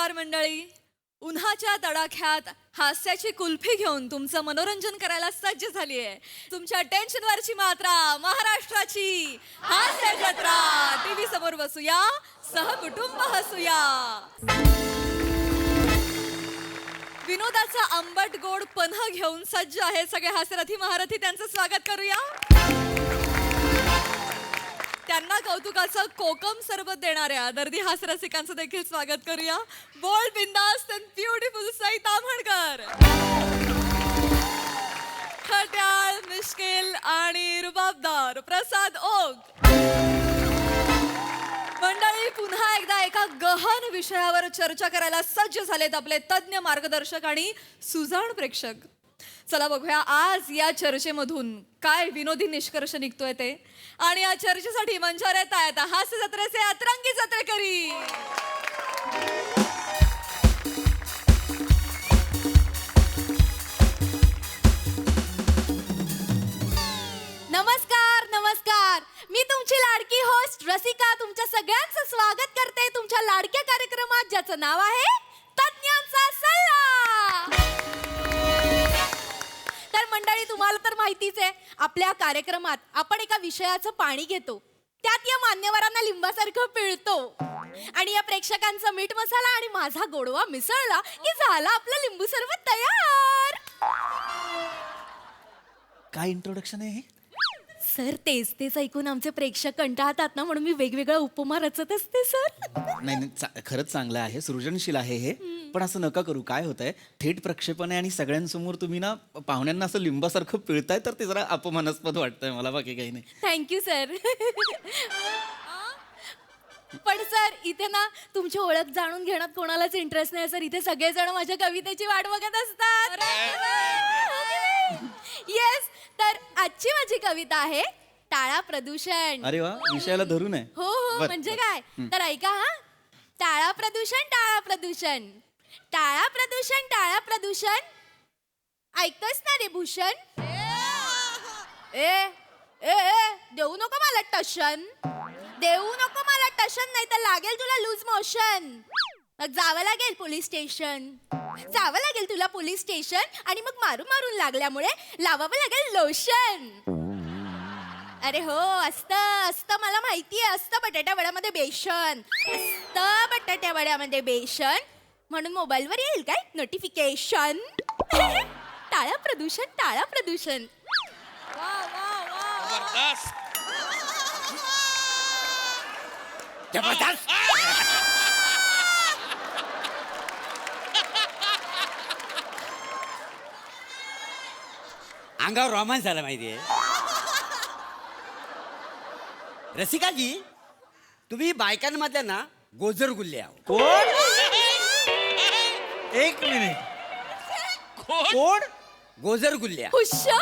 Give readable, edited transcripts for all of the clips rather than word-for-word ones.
नमस्कार मंडळी. उन्हाच्या तडाख्यात हास्याची कुल्फी घेऊन तुमचं मनोरंजन करायला सज्ज झाली आहे तुमच्या टेन्शनवरची मात्रा महाराष्ट्राची हास्य जत्रा. टीव्ही समोर बसूया, सहकुटुंब हसूया. विनोदाचा आंबट गोड पन्ह घेऊन सज्ज आहे सगळे हास्यरथी महारथी. त्यांचं स्वागत करूया. त्यांना कौतुकाचं कोकम सरबत देणाऱ्या दर्दी हास्यरसिकांचं देखील स्वागत करूया. बोल्ड, बिंदास अँड ब्युटिफुल सई ताम्हणकर, खट्याळ, मिश्किल आणि रुबाबदार प्रसाद ओक. मंडळी, पुन्हा एकदा एका गहन विषयावर चर्चा करायला सज्ज झालेत आपले तज्ञ मार्गदर्शक आणि सुजाण प्रेक्षक. चला बघूया आज या चर्चेमधून काय विनोदी निष्कर्ष निघतोय ते. आणि या चर्चेसाठी मंचावर येत आहेत हास्य जत्रेचे अतरंगी जत्रेकरी. नमस्कार नमस्कार. मी तुमची लाडकी होस्ट रसिका तुमच्या सगळ्यांचं स्वागत करते तुमच्या लाडक्या कार्यक्रमात ज्याचं नाव आहे तज्ञांचा सल्ला. तर मंडळी, तुम्हाला तर माहितीच आहे, आपल्या कार्यक्रमात आपण एका विषयाचं पाणी घेतो, त्यात या मान्यवरांना लिंबासारखं पिळतो आणि या प्रेक्षकांचा मीठ मसाला आणि माझा गोडवा मिसळला की झाला आपलं लिंबू सरबत तयार. काय इंट्रोडक्शन आहे हे? सर, तेच तेच ऐकून आमचे प्रेक्षक कंटाळतात ना, म्हणून मी वेगवेगळा उपमा रचत असते सर. नाही नाही, खरंच चांगलं आहे, सृजनशील आहे हे. पण असं नका करू. काय होतंय, थेट प्रक्षेपण आहे आणि सगळ्यांसमोर तुम्ही ना पाहुण्यांना असं लिंबासारखं पिळताय, तर ते जरा अपमानास्पद वाटतंय मला, बाकी काही नाही. Thank you sir. पण सर, इथे ना तुमची ओळख जाणून घेण्यात कोणालाच इंटरेस्ट नाही सर. इथे सगळेजण माझ्या कवितेची वाट बघत असतात. येस, तर आजची माझी कविता आहे टाळा प्रदूषण. अरे वा, विषयाला धरून आहे. हो हो, म्हणजे काय तर ऐका हा. टाळा प्रदूषण, टाळा प्रदूषण, टाळा प्रदूषण, टाळा प्रदूषण. ऐकतोस ना रे भूषण? ए ए ए देऊ नको मला टशन, देऊ नको मला टशन, नाही तर लागेल तुला लूज मोशन. मग जावं लागेल पोलीस स्टेशन, जावं लागेल तुला पोलीस स्टेशन, आणि मग मारून मारून लागल्यामुळे लावावं लागेल लोशन. अरे हो, असतं असतं, मला माहितीये, असतं बटाट्या वड्यामध्ये बेसन, असतं बटाट्या वड्यामध्ये बेसन, म्हणून मोबाईलवर येईल काय नोटिफिकेशन. टाळा प्रदूषण, टाळा प्रदूषण. अंगावर रोमांस झाला माहितीये. रसिकाजी, तुम्ही बायकांमधल्या ना गोजर गुल्ले आहो. कोण? एक मिनिट, कोण? गोजर गुल्ल्या. हुश्शा,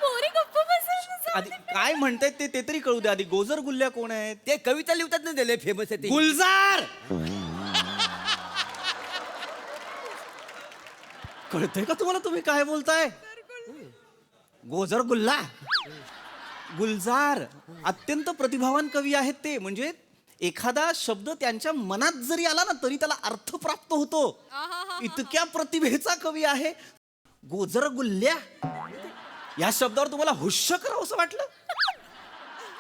मोरे गप्प बसा. आधी काय म्हणतायत ते तरी कळू दे आधी. गोजर गुल्ल्या कोण आहेत? ते कविता लिहितात ना, दिले फेमस आहे ते. गुलजार. कळतंय का तुम्हाला तुम्ही काय बोलताय? गोजर गुल्ला, गुलजार अत्यंत प्रतिभावान कवी आहेत ते. म्हणजे एखादा शब्द त्यांच्या मनात जरी आला ना तरी त्याला अर्थ प्राप्त होतो. इतक्या प्रतिभेचा कवी आहे. गोजर गुल्ल्या या शब्दावर तुम्हाला हुश्य करावं असं वाटलं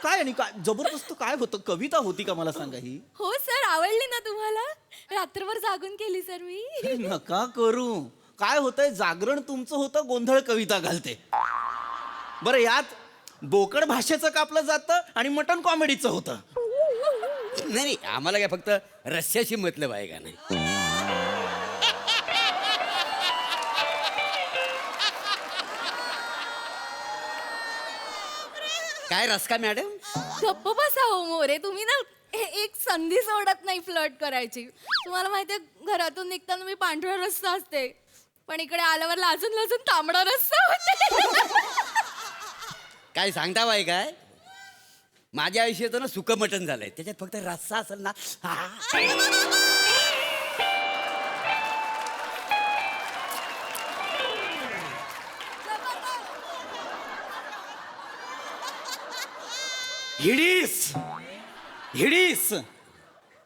काय? आणि काय जबरदस्त काय होतं? कविता होती का मला सांगा ही? हो सर, आवडली ना तुम्हाला? रात्रभर जागून केली सर मी. नका करू. काय होतंय, जागरण तुमचं होतं, गोंधळ कविता घालते. बरं, यात बोकड भाषेचं कापलं जातं आणि मटण कॉमेडीचं होतं. नाही, आम्हाला काय फक्त रस्स्याशी मतलब आहे का नाही. काय रस्का मॅडम? गप्प बसा हो मोरे. तुम्ही ना एक संधी सोडत नाही फ्लर्ट करायची. तुम्हाला माहितीये, घरातून निघताना मी पांढरा रस्सा असते, पण इकडे आल्यावर लाजून लाजून तांबडा रस्सा होते. काय सांगता बाई? काय माझ्या आयुष्यात ना सुकं मटण झालंय, त्याच्यात फक्त रस्सा असेल ना. हिडीस, हिडीस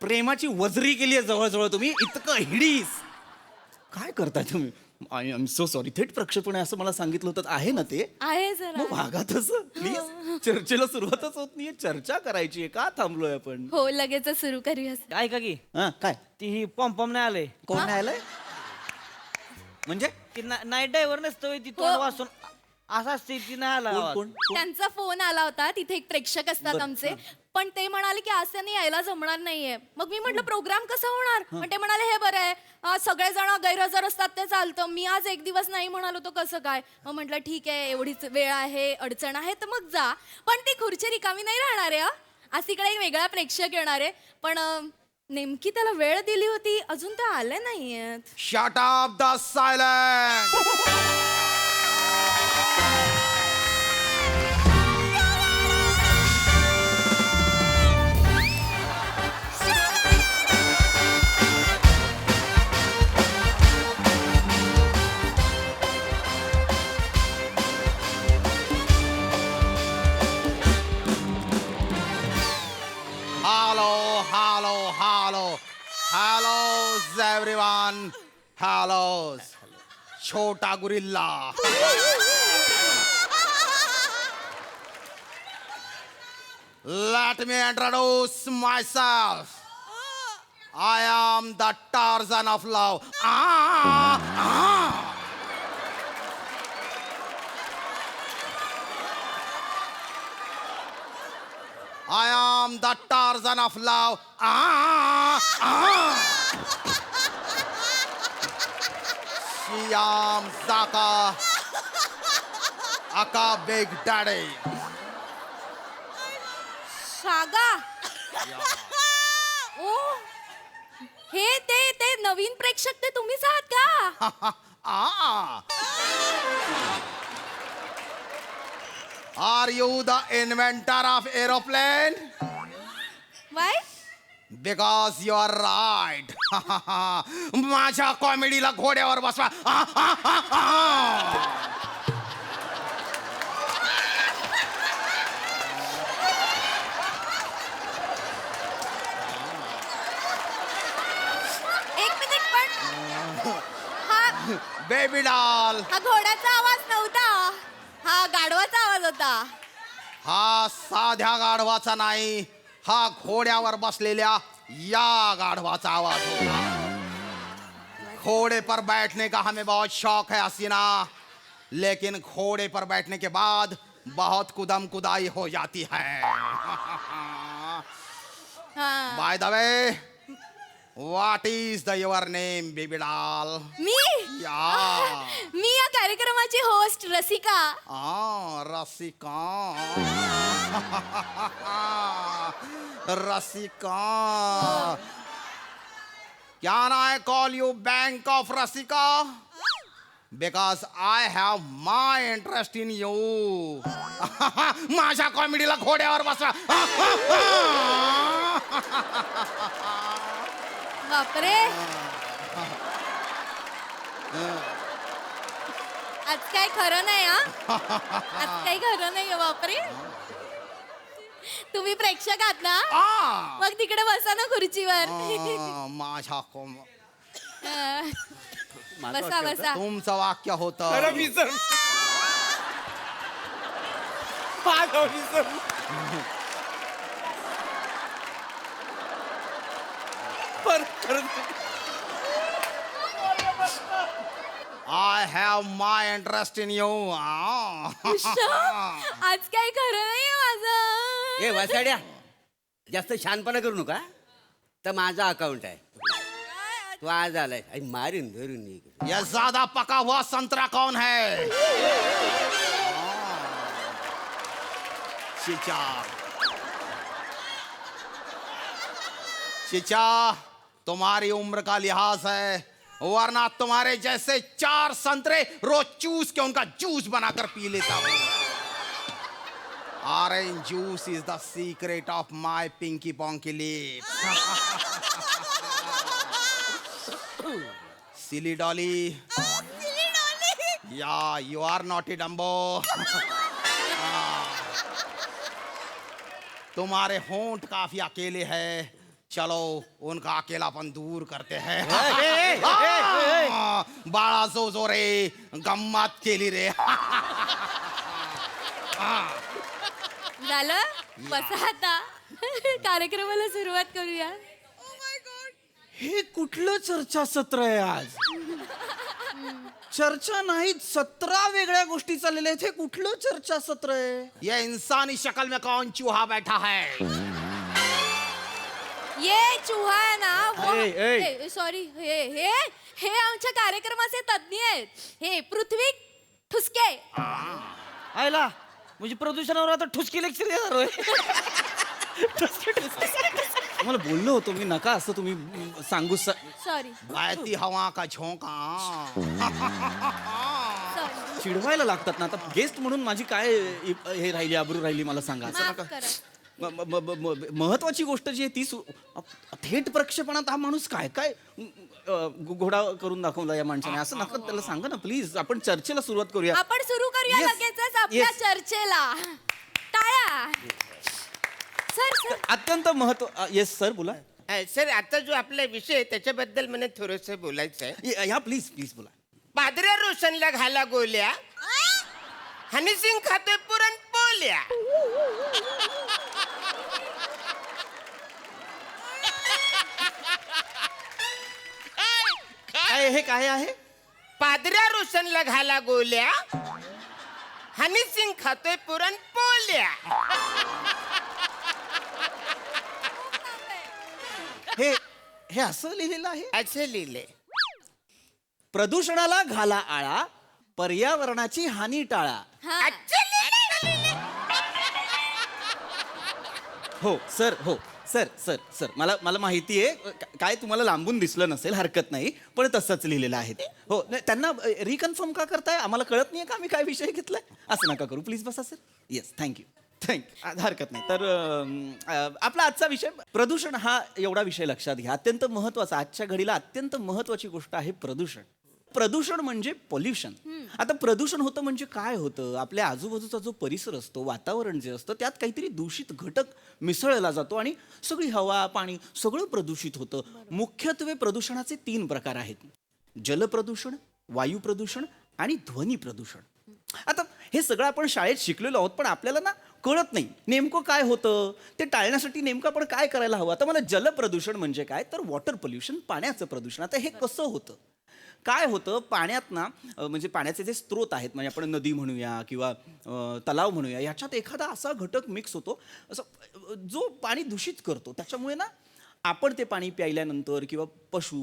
प्रेमाची वजरी केली आहे जवळजवळ तुम्ही, इतकं हिडीस. काय करताय तुम्ही? I am so sorry. थेट प्रक्षेपण आहे असं मला सांगितलं होतं. आहे ना ते? आहे जरा. मग वागा तसं प्लीज. चर्चेला सुरुवातच होत नाहीये, चर्चा करायची आहे. का थांबलोय आपण? हो लगेच सुरू करूया. ऐका की हा काय? ती ही पॉम नाही आलंय कोण नाही आलंय? म्हणजे ती नाईट ड्रायव्हर नसतो ती तोंड वाचून असं असते ती नाही आला कोण आवाज. कोण? त्यांचा फोन आला होता, तिथे एक प्रेक्षक असतात बरं, आमचे, पण ते म्हणाले की आज त्यांनी यायला जमणार नाहीये. मग मी म्हटलं प्रोग्राम कसा होणार, पण ते म्हणाले हे बरं आहे, सगळेजण गैरहजर असतात ते चालतं, मी आज एक दिवस नाही म्हणालो तो कसं काय. मग म्हटलं ठीक आहे, एवढीच वेळ आहे, अडचण आहे तर मग जा, पण ती खुर्ची रिकामी नाही राहणार आहे. आज तिकडे एक वेगळा प्रेक्षक येणार आहे, पण नेमकी त्याला वेळ दिली होती, अजून ते आले नाहीयेत. Shut up the silence! Hellos everyone. Hellos. छोटा guerrilla. Let me introduce myself. I am the Tarzan of love. I am the Tarzan of love. Shyam Zaka. Aka Big Daddy. सागा ओ हे ते नवीन प्रेक्षक ते तुम्हीच आहात का? Are you the inventor of aeroplane? Why? Because you are right. माझ्या कॉमेडीला घोड्यावर बसवा. एक मिनिट पण बेबी डॉल. हा घोड्याचा आवाज नव्हता, हा गाढवाचा आवाज होता. हा साध्या गाढवाचा नाही, हा घोड्यावर बसलेल्या या गाढवाचा आवाज होता. घोड़े पर बैठने का हमें बहुत शौक है हसीना, लेकिन घोड़े पर बैठने के बाद बहुत कुदम कुदाई हो जाती है. हा. By the way, what is the your name baby doll? मी या मी या कार्यक्रमाची host Rasika. Rasika. Rasika. Can I call you Bank of Rasika? Because I have my interest in you. माझ्या कॉमेडीला घोड्यावर बसा. बापरे, आज काय खरं नाही हा, आज काही खरं नाही बापरे. तुम्ही प्रेक्षक आहात ना, मग तिकडे बसा ना खुर्चीवर. माझ्या बसा बसा. तुमचं वाक्य होतं. अरे मी sir I have my interest in you. आज काही खरं नाही माझं. ए वासाड्या, जास्त शहाणपणा करू नका. तर माझा अकाउंट आहे, तू आज आलाय आई मारीन धरून. ये ज्यादा पका हुआ संतरा कौन है? चिचा. चिचा, तुम्हारी उम्र का लिहाज है, वरना तुम्हारे जैसे 4 संतरे रोज चूस के उनका जूस बनाकर पी लेता हूँ. Orange juice is the secret of my pinky ponky lips. Silly dolly. Yeah, you are naughty Dumbo. तुम्हारे होंठ काफी अकेले हैं, चलो उनका अकेलापन दूर करते हैं ए, हाँ, बाळा जो रे गंमत केली रे झालं बसा आता कार्यक्रमाला सुरुवात करूया. हे कुठलं चर्चासत्र आहे आज चर्चा नाही 17 वेगळ्या गोष्टी चाललेल्या आहेत हे कुठलं चर्चासत्र आहे ये इंसानी शक्ल में कौन चूहा बैठा है ये चुहा आहे ना ए, ए. सॉरी हे हे हे आमच्या कार्यक्रमाचे तज्ञ आहेत. हे पृथ्वी ठुसके. आयला म्हणजे प्रदूषणावर आता ठुसकी लेक्चर देणार होय. मला बोललो होतो मी नका असं तुम्ही सांगू सॉरी बहती हवा का झोंका सॉरी चिडवायला लागतात ना आता गेस्ट म्हणून माझी काय हे राहिली आबरू राहिली मला सांगा असं माफ नका करा. महत्वाची गोष्ट जी आहे ती थेट प्रक्षेपणात हा माणूस काय काय घोडा करून दाखवला या माणसाने असं नका त्याला सांगा ना प्लीज आपण चर्चेला सुरुवात करूया आपण सुरू करूया Yes. लगेचच आपल्या Yes. चर्चेला. टाळ्या. सर अत्यंत महत्व येस सर बोला सर आता जो आपला विषय आहे त्याच्याबद्दल मला थोडस बोलायचं आहे. या प्लीज प्लीज बोला पादऱ्या रोशनला घाला गोल्या हनीसिंग खातोय पुरण पोल्या. काय हे काय आहे पादऱ्या रोशनला घाला गोल्या हनीसिंग खातोय पुरण पोल्या. हे हे असं लिहिलेलं आहे असं लिहिले. प्रदूषणाला घाला आळा पर्यावरणाची हानी टाळा हा. हो सर हो सर सर सर मला माहिती आहे काय तुम्हाला लांबून दिसलं नसेल हरकत नाही पण तसंच लिहिलेलं आहे ते हो नाही, त्यांना रिकन्फर्म का करताय आम्हाला कळत नाहीये का आम्ही काय विषय घेतलाय असं नका करू प्लीज बसा सर येस थँक्यू हरकत नाही तर आपला आजचा विषय प्रदूषण हा एवढा विषय लक्षात घ्या अत्यंत महत्वाचा आजच्या घडीला अत्यंत महत्वाची गोष्ट आहे प्रदूषण प्रदूषण म्हणजे पॉल्युशन आता प्रदूषण होतं म्हणजे काय होतं आपल्या आजूबाजूचा जो परिसर असतो वातावरण जे असतं त्यात काहीतरी दूषित घटक मिसळला जातो आणि सगळी हवा पाणी सगळं प्रदूषित होतं मुख्यत्वे प्रदूषणाचे 3 प्रकार आहेत जलप्रदूषण वायू प्रदूषण आणि ध्वनी प्रदूषण आता हे सगळं आपण शाळेत शिकलेलो आहोत पण आपल्याला ना कळत नाही नेमकं काय होतं ते टाळण्यासाठी नेमकं आपण काय करायला हवं आता मला जलप्रदूषण म्हणजे काय तर वॉटर पोल्युशन पाण्याचं प्रदूषण आता हे कसं होतं काय होतं पाण्यात ना म्हणजे पाण्याचे जे स्रोत आहेत म्हणजे आपण नदी म्हणूया किंवा तलाव म्हणूया ह्याच्यात एखादा असा घटक मिक्स होतो असं जो पाणी दूषित करतो त्याच्यामुळे ना आपण ते पाणी प्यायल्यानंतर किंवा पशु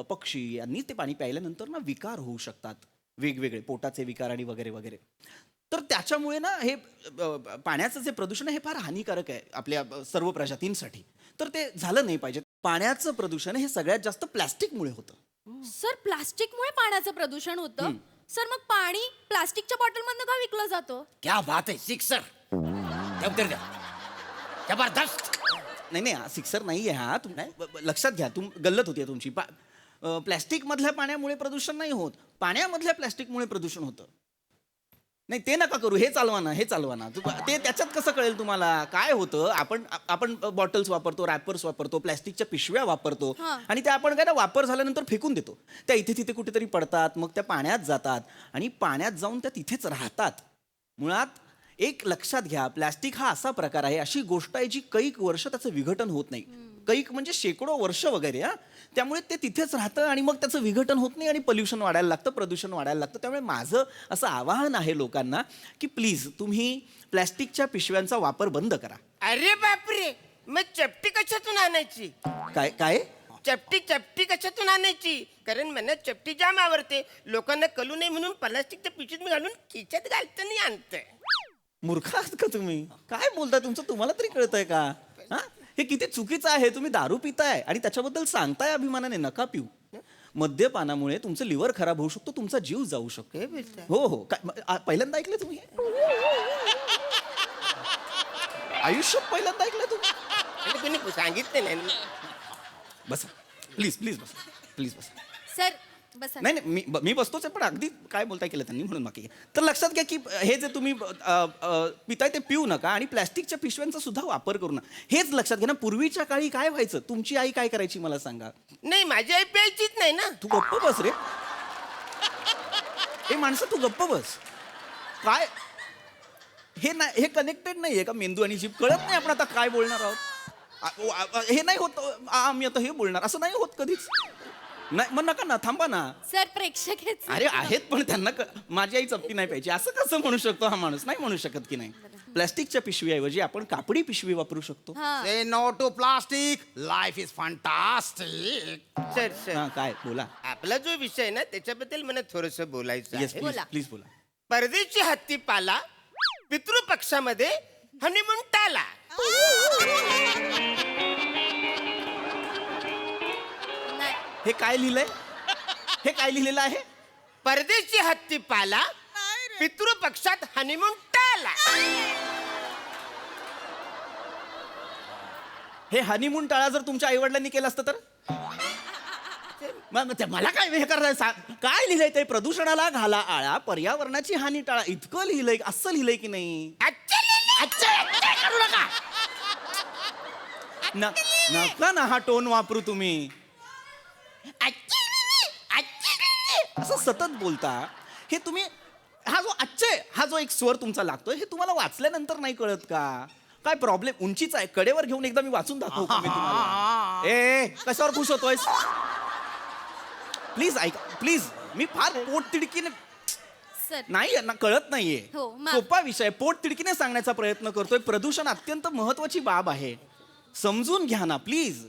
पक्षी यांनी ते पाणी प्यायल्यानंतर ना विकार होऊ शकतात वेगवेगळे पोटाचे विकार आणि वगैरे वगैरे तर त्याच्यामुळे ना हे पाण्याचं जे प्रदूषण आहे हे फार हानिकारक आहे आपल्या सर्व प्रजातींसाठी तर ते झालं नाही पाहिजे पाण्याचं प्रदूषण हे सगळ्यात जास्त प्लॅस्टिकमुळे होतं सर प्लास्टिकमुळे पाण्याचं प्रदूषण होतं. सर मग पाणी प्लास्टिकच्या बॉटल मधनं का विकलं जातो. क्या बात आहे सिक्सर जबरदस्त. नाही नाही सिक्सर नाही आहे हा लक्षात घ्या गल्लत होती तुमची प्लॅस्टिक मधल्या पाण्यामुळे प्रदूषण नाही होत पाण्यामधल्या प्लॅस्टिकमुळे प्रदूषण होतं नाही ते नका करू हे चालवा ना ते त्याच्यात कसं कळेल तुम्हाला काय होतं आपण बॉटल्स वापरतो रॅपर्स वापरतो प्लॅस्टिकच्या पिशव्या वापरतो आणि त्या आपण काय ना वापर झाल्यानंतर फेकून देतो त्या इथे तिथे कुठेतरी पडतात मग त्या पाण्यात जातात आणि पाण्यात जाऊन त्या तिथेच राहतात मुळात एक लक्षात घ्या प्लॅस्टिक हा असा प्रकार आहे अशी गोष्ट आहे जी कैक वर्ष त्याचं विघटन होत नाही कैक म्हणजे शेकडो वर्ष वगैरे त्यामुळे ते तिथेच राहतं आणि मग त्याचं विघटन होत नाही आणि पोल्युशन वाढायला लागतं प्रदूषण वाढायला लागतं त्यामुळे माझं असं आवाहन आहे लोकांना की प्लीज तुम्ही प्लॅस्टिकच्या पिशव्यांचा वापर बंद करा अरे बापरे मग चपटी कशातून आणायची. काय चपटी कशातून आणायची कारण मला चपटी जाम आवडते लोकांना कळू नये म्हणून प्लास्टिकच्या पिशवीत मी घालून खिच्यात घालताना आणतंय. मूर्ख आहात का तुम्ही काय बोलताय तुमचं तुम्हाला तरी कळतंय का हा हे किती चुकीचं आहे तुम्ही दारू पिताय आणि त्याच्याबद्दल सांगताय अभिमानाने नका पिऊ मद्यपानामुळे तुमचं लिव्हर खराब होऊ शकतो तुमचा जीव जाऊ शकतो हो काय पहिल्यांदा ऐकलं तुम्ही आयुष्यात पहिल्यांदा ऐकलं तुम्ही कोणी सांगितलं नाही. बसा प्लीज बसा सर बसा. नाही नाही मी बसतोच आहे, पण अगदी काय बोलताय केलं त्यांनी म्हणून बाकी तर लक्षात घ्या की हे जे तुम्ही पिताय ते पिऊ नका आणि प्लॅस्टिकच्या पिशव्यांचा सुद्धा वापर करू नका. हेच लक्षात घ्या ना. पूर्वीच्या काळी काय व्हायचं, तुमची आई काय करायची मला सांगा. नाही माझी आई प्यायचीच नाही ना. तू गप्प बस रे. हे माणसं तू गप्प बस. काय हे नाही, हे कनेक्टेड नाहीये का मेंदू आणि जीभ? कळत नाही आपण आता काय बोलणार आहोत. हे नाही होत आम्ही आता हे बोलणार, असं नाही होत कधीच. नाही मग नका ना, थांबा ना. सर प्रेक्षक आहेत sir. अरे आहेत पण त्यांना माझी आई चपटी नाही पाहिजे असं कसं म्हणू शकतो हा माणूस? नाही म्हणू शकत की नाही. प्लॅस्टिकच्या पिशवीऐवजी आपण कापडी पिशवी वापरू शकतो. हा. Say no to plastic, life is fantastic. Sir sir हा काय बोला. आपला जो विषय आहे ना त्याच्याबद्दल मला थोडस बोलायचं येस आहे. प्लीज बोला. प्लीज बोला. परदेशी हत्ती पाला, पितृपक्षामध्ये हनीमून टाला. नाही. हे काय लिहिलंय? हे काय लिहिलेलं आहे? परदेशी हत्ती पाला, पितृपक्षात हनीमून टाला. हे हनीमून टाळा जर तुमच्या आई वडिलांनी केलं असतं तर मला काय हे करायचं? काय लिहिलंय ते? प्रदूषणाला घाला आळा, पर्यावरणाची हानी टाळा. इतकं लिहिलंय, असं लिहिलंय की नाही? करू नका. नका ना हा टोन वापरू तुम्ही. असं सतत बोलता. हे तुम्ही हा जो एक स्वर तुमचा लागतोय हे तुम्हाला वाचल्यानंतर नाही कळत का? काय प्रॉब्लेम? उंचीचा आहे, कडेवर घेऊन एकदा मी वाचून दाखवू का मी तुम्हाला? ए कशावर खुश होतोयस? प्लीज ऐक प्लीज. मी फार पोट तिडकीने सर नाही ना, कळत नाहीये. हो, माफ. सोपा विषय, पोट तिडकीने सांगण्याचा प्रयत्न करतोय. प्रदूषण अत्यंत महत्वाची बाब आहे, समजून घ्या ना प्लीज.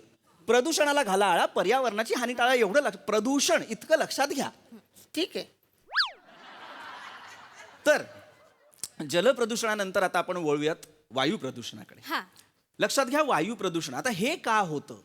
प्रदूषणाला घाला आळा, पर्यावरणाची हानी टाळा, एवढं प्रदूषण इतकं लक्षात घ्या. ठीक आहे. तर जलप्रदूषणानंतर आता आपण वळूयात वायू प्रदूषणाकडे. हा. लक्षात घ्या, वायू प्रदूषण आता हे का होतं?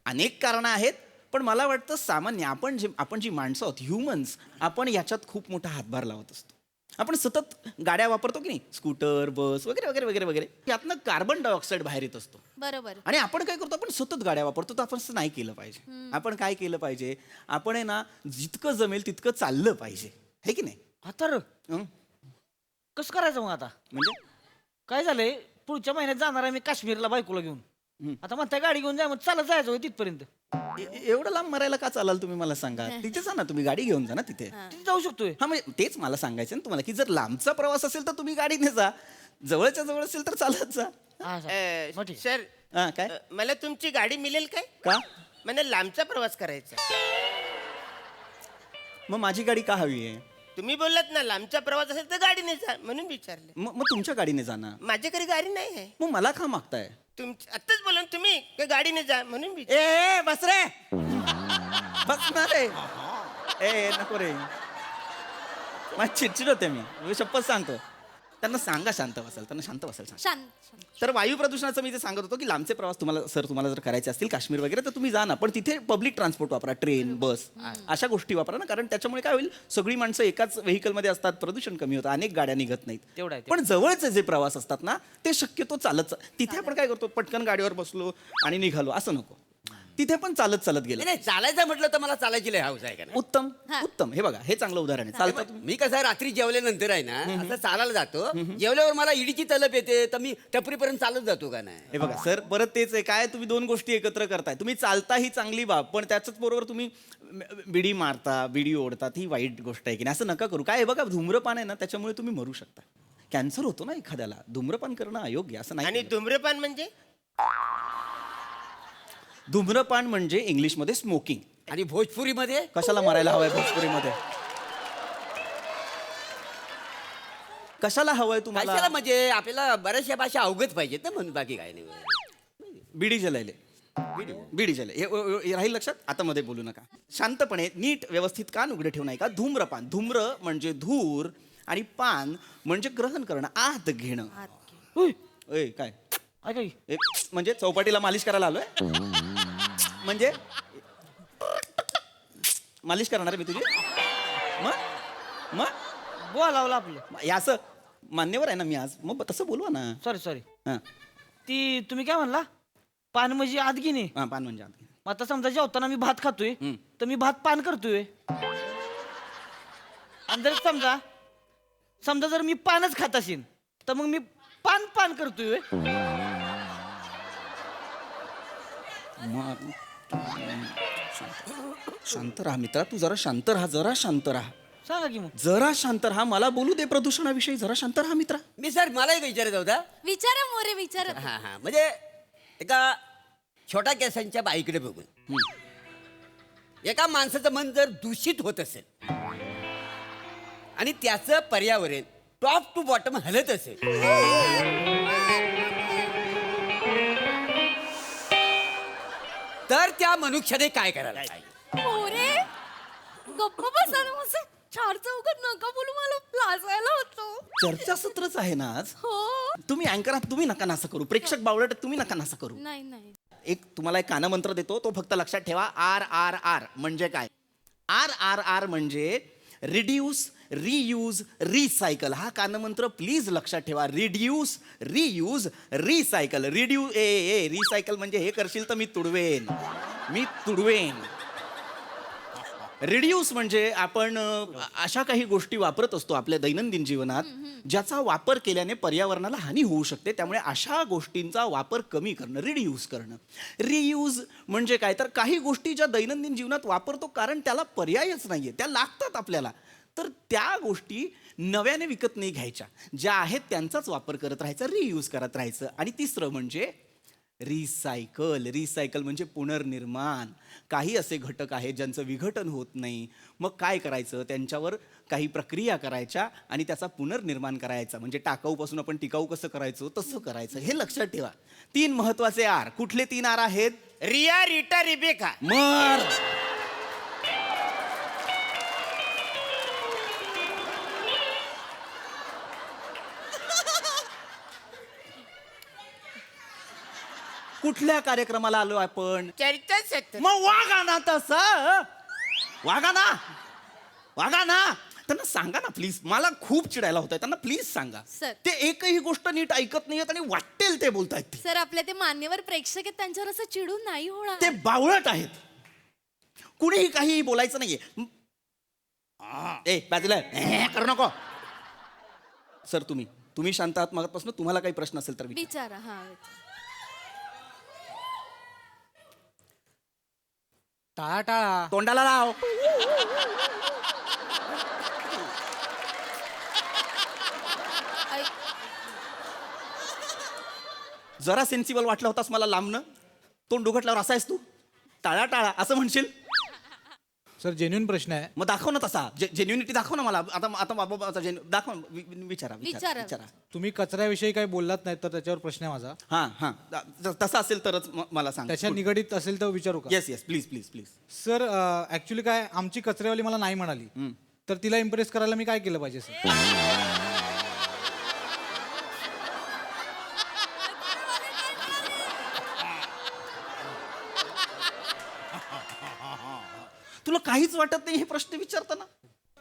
अनेक कारणं आहेत, पण मला वाटतं सामान्य आपण जी माणसं आहोत, ह्युमन्स, आपण याच्यात खूप मोठा हातभार लावत असतो. आपण सतत गाड्या वापरतो की नाही, स्कूटर, बस वगैरे वगैरे वगैरे वगैरे. यातनं कार्बन डायऑक्साईड बाहेर येत असतो. बरोबर. आणि आपण काय करतो, आपण सतत गाड्या वापरतो. तर आपण असं नाही केलं पाहिजे. आपण काय केलं पाहिजे, आपण आहे ना जितकं जमेल तितकं चाललं पाहिजे, हे की नाही? आता र हं? कसं करायचं मग आता? म्हणजे काय झालंय, पुढच्या महिन्यात जाणार आहे मी काश्मीरला बायकोला घेऊन. आता म्हणताय गाडी घेऊन जा, मग चालत जायचं होय तिथपर्यंत. एवढं लांब मरायला का चालाल तुम्ही मला सांगा. तिथे जा ना, तुम्ही गाडी घेऊन जा ना तिथे. तिथे जाऊ शकतोय. हा म्हणजे तेच मला सांगायचं ना तुम्हाला, की जर लांबचा प्रवास असेल तर तुम्ही गाडीने जा, जवळच्या जवळ असेल तर चालत जा. हा, सर. मग ठीक. सर हा काय मला तुमची गाडी मिळेल काय? का? मला लांबचा प्रवास करायचा. मग माझी गाडी का हवी आहे? तुम्ही बोललात ना लांबचा प्रवास असेल तर गाडीने जा, म्हणून विचारले. मग तुमच्या गाडीने जा ना. माझ्याकडे गाडी नाही आहे. मग मला का मागताय? आत्ताच बोला ना तुम्ही की गाडीने जा, म्हणून विचार. ए बस रे, बस ना रे. ए नको रे, माझी चिडचिड होते. मी शपथ सांगतो, त्यांना सांगा शांत बसाल, त्यांना शांत बसायला सांगा. शांत. तर वायू प्रदूषणाचं मी जे सांगत होतो की लांबचे प्रवास तुम्हाला जर करायचे असतील काश्मीर वगैरे, तर तुम्ही जा ना, पण तिथे पब्लिक ट्रान्सपोर्ट वापरा, ट्रेन, बस, अशा गोष्टी वापरा ना. कारण त्याच्यामुळे काय होईल, सगळी माणसं एकाच व्हेकलमध्ये असतात, प्रदूषण कमी होतं, अनेक गाड्या निघत नाहीत. तेवढं आहे, पण जवळचे जे प्रवास असतात ना, ते शक्यतो चालत तिथे आपण काय करतो, पटकन गाडीवर बसलो आणि निघालो, असं नको. तिथे पण चालत चालत गेलं. नाही चालायचं म्हटलं तर मला चालायची लय हौस आहे का नाही? उत्तम हा. उत्तम. हे बघा, हे चांगलं उदाहरण आहे. चालतात मी कसं आहे, रात्री जेवल्यानंतर आहे ना असं चालायला जातो. जेवल्यावर मला इडीची तलप येते, तर मी टपरीपर्यंत चालत जातो का नाही? हे बघा सर, परत तेच आहे. काय तुम्ही दोन गोष्टी एकत्र करताय. तुम्ही चालता ही चांगली बाब, पण त्याच्याच बरोबर तुम्ही बिडी मारता, बिडी ओढतात, ही वाईट गोष्ट आहे की नाही? असं नका करू. काय हे बघा, धूम्रपान आहे ना, त्याच्यामुळे तुम्ही मरू शकता. कॅन्सर होतो ना एखाद्याला. धूम्रपान करणं अयोग्य, असं नाही. आणि धूम्रपान म्हणजे धूम्रपान म्हणजे इंग्लिशमध्ये स्मोकिंग. आणि भोजपुरीमध्ये कशाला मरायला हवंय भोजपुरीमध्ये? कशाला हवंय कशाला तुम्हाला? म्हणजे आपल्याला बऱ्याचशा भाषा अवगत पाहिजेत ना, म्हणून बाकी काय नाही. बिडी जलायले, बिडी जले, हे राहील लक्षात. आता मध्ये बोलू नका, शांतपणे नीट व्यवस्थित कान उघडे ठेवू नका. धूम्रपान, धूम्र म्हणजे धूर आणि पान म्हणजे ग्रहण करणं, आत घेणं. ओय काय ऐका की. म्हणजे चौपाटीला मालिश करायला आलोय? म्हणजे मालिश करणार मी तुझी? मग बोला लावलं आपलं. हे असं मान्यवर आहे ना मी आज, मग तसं बोलवा ना. सॉरी हां ती तुम्ही काय म्हणला, पान म्हणजे आदगिनी? हां, पान म्हणजे आत घे. मग आता समजा जेवताना मी भात खातोय तर मी भात पान करतोय. आणि जर समजा समजा जर मी पानच खात असेल तर मग मी पान पान करतोय. शांत राहा मित्रा, तू जरा शांत राहा, जरा शांत राहा, सांगा की मग. जरा शांत राहा. मला बोलू दे प्रदूषणाविषयी. जरा शांत राहा मित्रा. मी सर मला एक विचारायचं होता. विचारा मोरे विचारा. हा हा म्हणजे एका छोट्या केसांच्या बाईकडे बघून एका माणसाचं मन जर दूषित होत असेल आणि त्याचं पर्यावरण टॉप टू बॉटम हलत असेल तर त्या मनुष्याने काय करायला पाहिजे? मोरे गप्प बसा ना, असं चार चौघात नका बोलू, मला लाजायला होतो. चर्चासत्रच आहे ना आज. हो. तुम्ही अँकर आहात, तुम्ही नका नासं करू. प्रेक्षक बावळट आहेत, तुम्ही नका नासं करू. नाही नाही. तुम्हाला एक कानमंत्र देतो, तो फक्त लक्षात ठेवा. RRR म्हणजे काय? RRR म्हणजे रिड्यूस, रियूज, रिसायकल. हा कानमंत्र प्लीज लक्षात ठेवा. Reduce, reuse, recycle. रिसायकल म्हणजे हे करशील तर मी तुडवेन. रिड्यूस म्हणजे आपण अशा काही गोष्टी वापरत असतो आपल्या दैनंदिन जीवनात ज्याचा वापर केल्याने पर्यावरणाला हानी होऊ शकते. त्यामुळे अशा गोष्टींचा वापर कमी करणं, रिड्यूस करणं. रियूज म्हणजे काय? तर काही गोष्टी ज्या दैनंदिन जीवनात वापरतो कारण त्याला पर्यायच नाहीये, त्या लागतात आपल्याला, तर त्या गोष्टी नव्याने विकत नाही घ्यायच्या. ज्या आहेत त्यांचाच वापर करत राहायचा, रियूज करत राहायचं. आणि तिसरं म्हणजे रिसायकल म्हणजे पुनर्निर्माण. काही असे घटक आहेत ज्यांचं विघटन होत नाही, मग काय करायचं? त्यांच्यावर काही प्रक्रिया करायच्या आणि त्याचा पुनर्निर्माण करायचा. म्हणजे टाकाऊपासून आपण टिकाऊ कसं करायचो तसं करायचं. हे लक्षात ठेवा. 3 महत्वाचे आर. कुठले 3 आर आहेत? रिया, रीटा, रिबेका. मर कुठल्या कार्यक्रमाला आलो आपण? चर्चासत्र. मग वागा ना तसं. वागा ना. त्यांना सांगा ना प्लीज. मला खूप चिडायला होत आहे. त्यांना प्लीज सांगा. सर. ते एकही गोष्ट नीट ऐकत नाहीयेत आणि वाटेल ते बोलतायत ते. सर, आपले ते मान्यवर प्रेक्षक आहेत, त्यांच्यावर असं चिडून नाही होणार. ते बावळट आहेत. कुणीही काहीही बोलायचं नाहीये. बाजूला करू नको. सर तुम्ही शांत आहात मागपासून. तुम्हाला काही प्रश्न असेल तर विचारा. विचारा. हा. टाळा टाळा. तोंडाला लाव. जरा सेन्सिबल वाटला होतास मला लांबनं. तोंड उघडल्यावर असा आहेस तू. टाळा असं म्हणशील. सर जेन्युइन प्रश्न आहे. मग दाखव ना तसा. जेन्युनिटी दाखव ना मला. आता बाबा दाखव. विचारा. तुम्ही कचऱ्याविषयी काही बोललात नाही तर त्याच्यावर प्रश्न आहे माझा. हां तसा असेल तरच मला सांग. त्याच्या निगडीत असेल तर विचारू का? Yes please. सर ऍक्च्युली काय, आमची कचऱ्यावाली मला नाही म्हणाली तर तिला इम्प्रेस करायला मी काय केलं पाहिजे सर? तुला काहीच वाटत नाही हे प्रश्न विचारताना?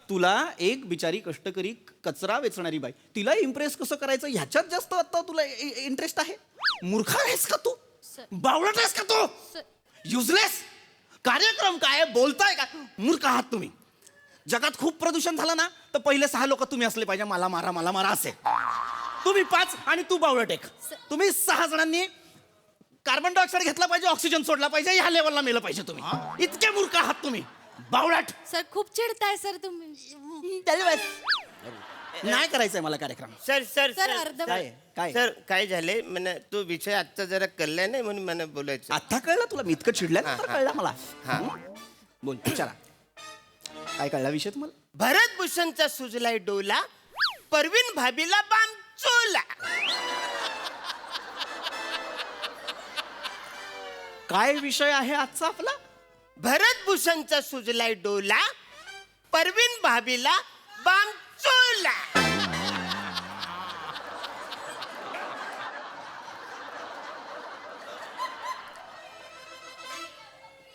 तुला एक बिचारी कष्टकरी कचरा वेचणारी बाई, तिला इम्प्रेस कसं करायचं ह्याच्यात जास्त आता तुला इंटरेस्ट आहे? मूर्ख आहेस का तू? बावळट आहेस का तू? युजलेस. कार्यक्रम काय बोलताय का? मूर्ख आहात तुम्ही. जगात खूप प्रदूषण झालं ना तर पहिले 6 लोक तुम्ही असले पाहिजे. मला मारा असे. तुम्ही 5 आणि तू बावळट 1. तुम्ही 6 जणांनी कार्बन डायऑक्साईड घेतला पाहिजे, ऑक्सिजन सोडला पाहिजे, ह्या लेवलला मेलं पाहिजे तुम्ही. इतके मूर्ख आहात तुम्ही. बावळट. सर खूप चिडताय सर तुम्ही. नाही करायचंय मला कार्यक्रम. सर अर्ध काय सर काय झालंय मला तो विषय आजचा जरा कळलाय नाही म्हणून मला बोलायचं. आता कळलं तुला? मी इतकं चिडल्यानंतर कळलं मला. बोल विचारा. काय कळला विषय तुम्हाला? भरत भूषणचा सुजलाय डोला, परवीन भाभीला बाम चोला. काय विषय आहे आजचा आपला? भरत भूषणचा सुजलाय डोला, परवीन भाभीला बाम चोला.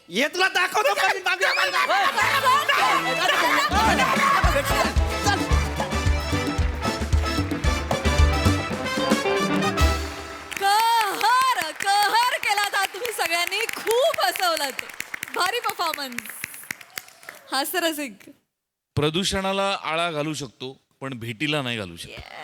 ये तुला दाखवतो. कहर केला तुम्ही सगळ्यांनी. खूप हसवलं. बोलत. भारी परफॉर्मन्स. हास्यरसिक. प्रदूषणाला आळा घालू शकतो पण भेटीला नाही घालू शकत.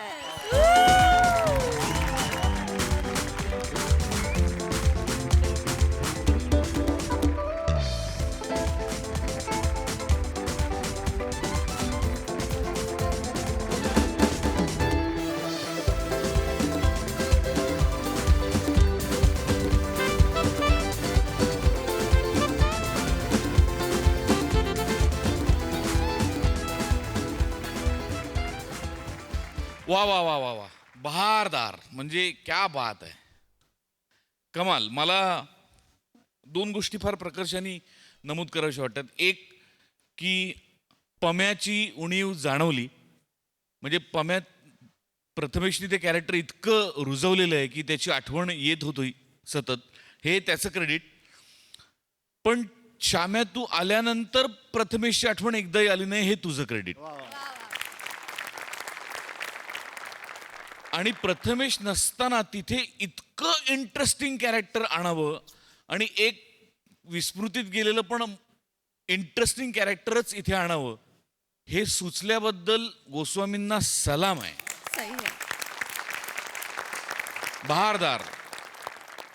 वा वा वा वा वा बहारदार म्हणजे क्या बात आहे. कमाल. मला 2 गोष्टी फार प्रकर्षाने नमूद कराव्याशा वाटतात. एक की पम्याची उणीव जाणवली. म्हणजे पम्यात प्रथमेशनी ते कॅरेक्टर इतकं रुजवलेलं आहे की त्याची आठवण येत होती सतत. हे त्याचं क्रेडिट. पण श्याम्या तू आल्यानंतर प्रथमेशची आठवण एकदाही आली नाही हे तुझं क्रेडिट. आणि प्रथमेश नसताना तिथे इतकं इंटरेस्टिंग कॅरेक्टर आणावं आणि एक विस्मृतीत गेलेलं पण इंटरेस्टिंग कॅरेक्टरच इथे आणावं हे सुचल्याबद्दल गोस्वामींना सलाम आहे. सही आहे. बहारदार.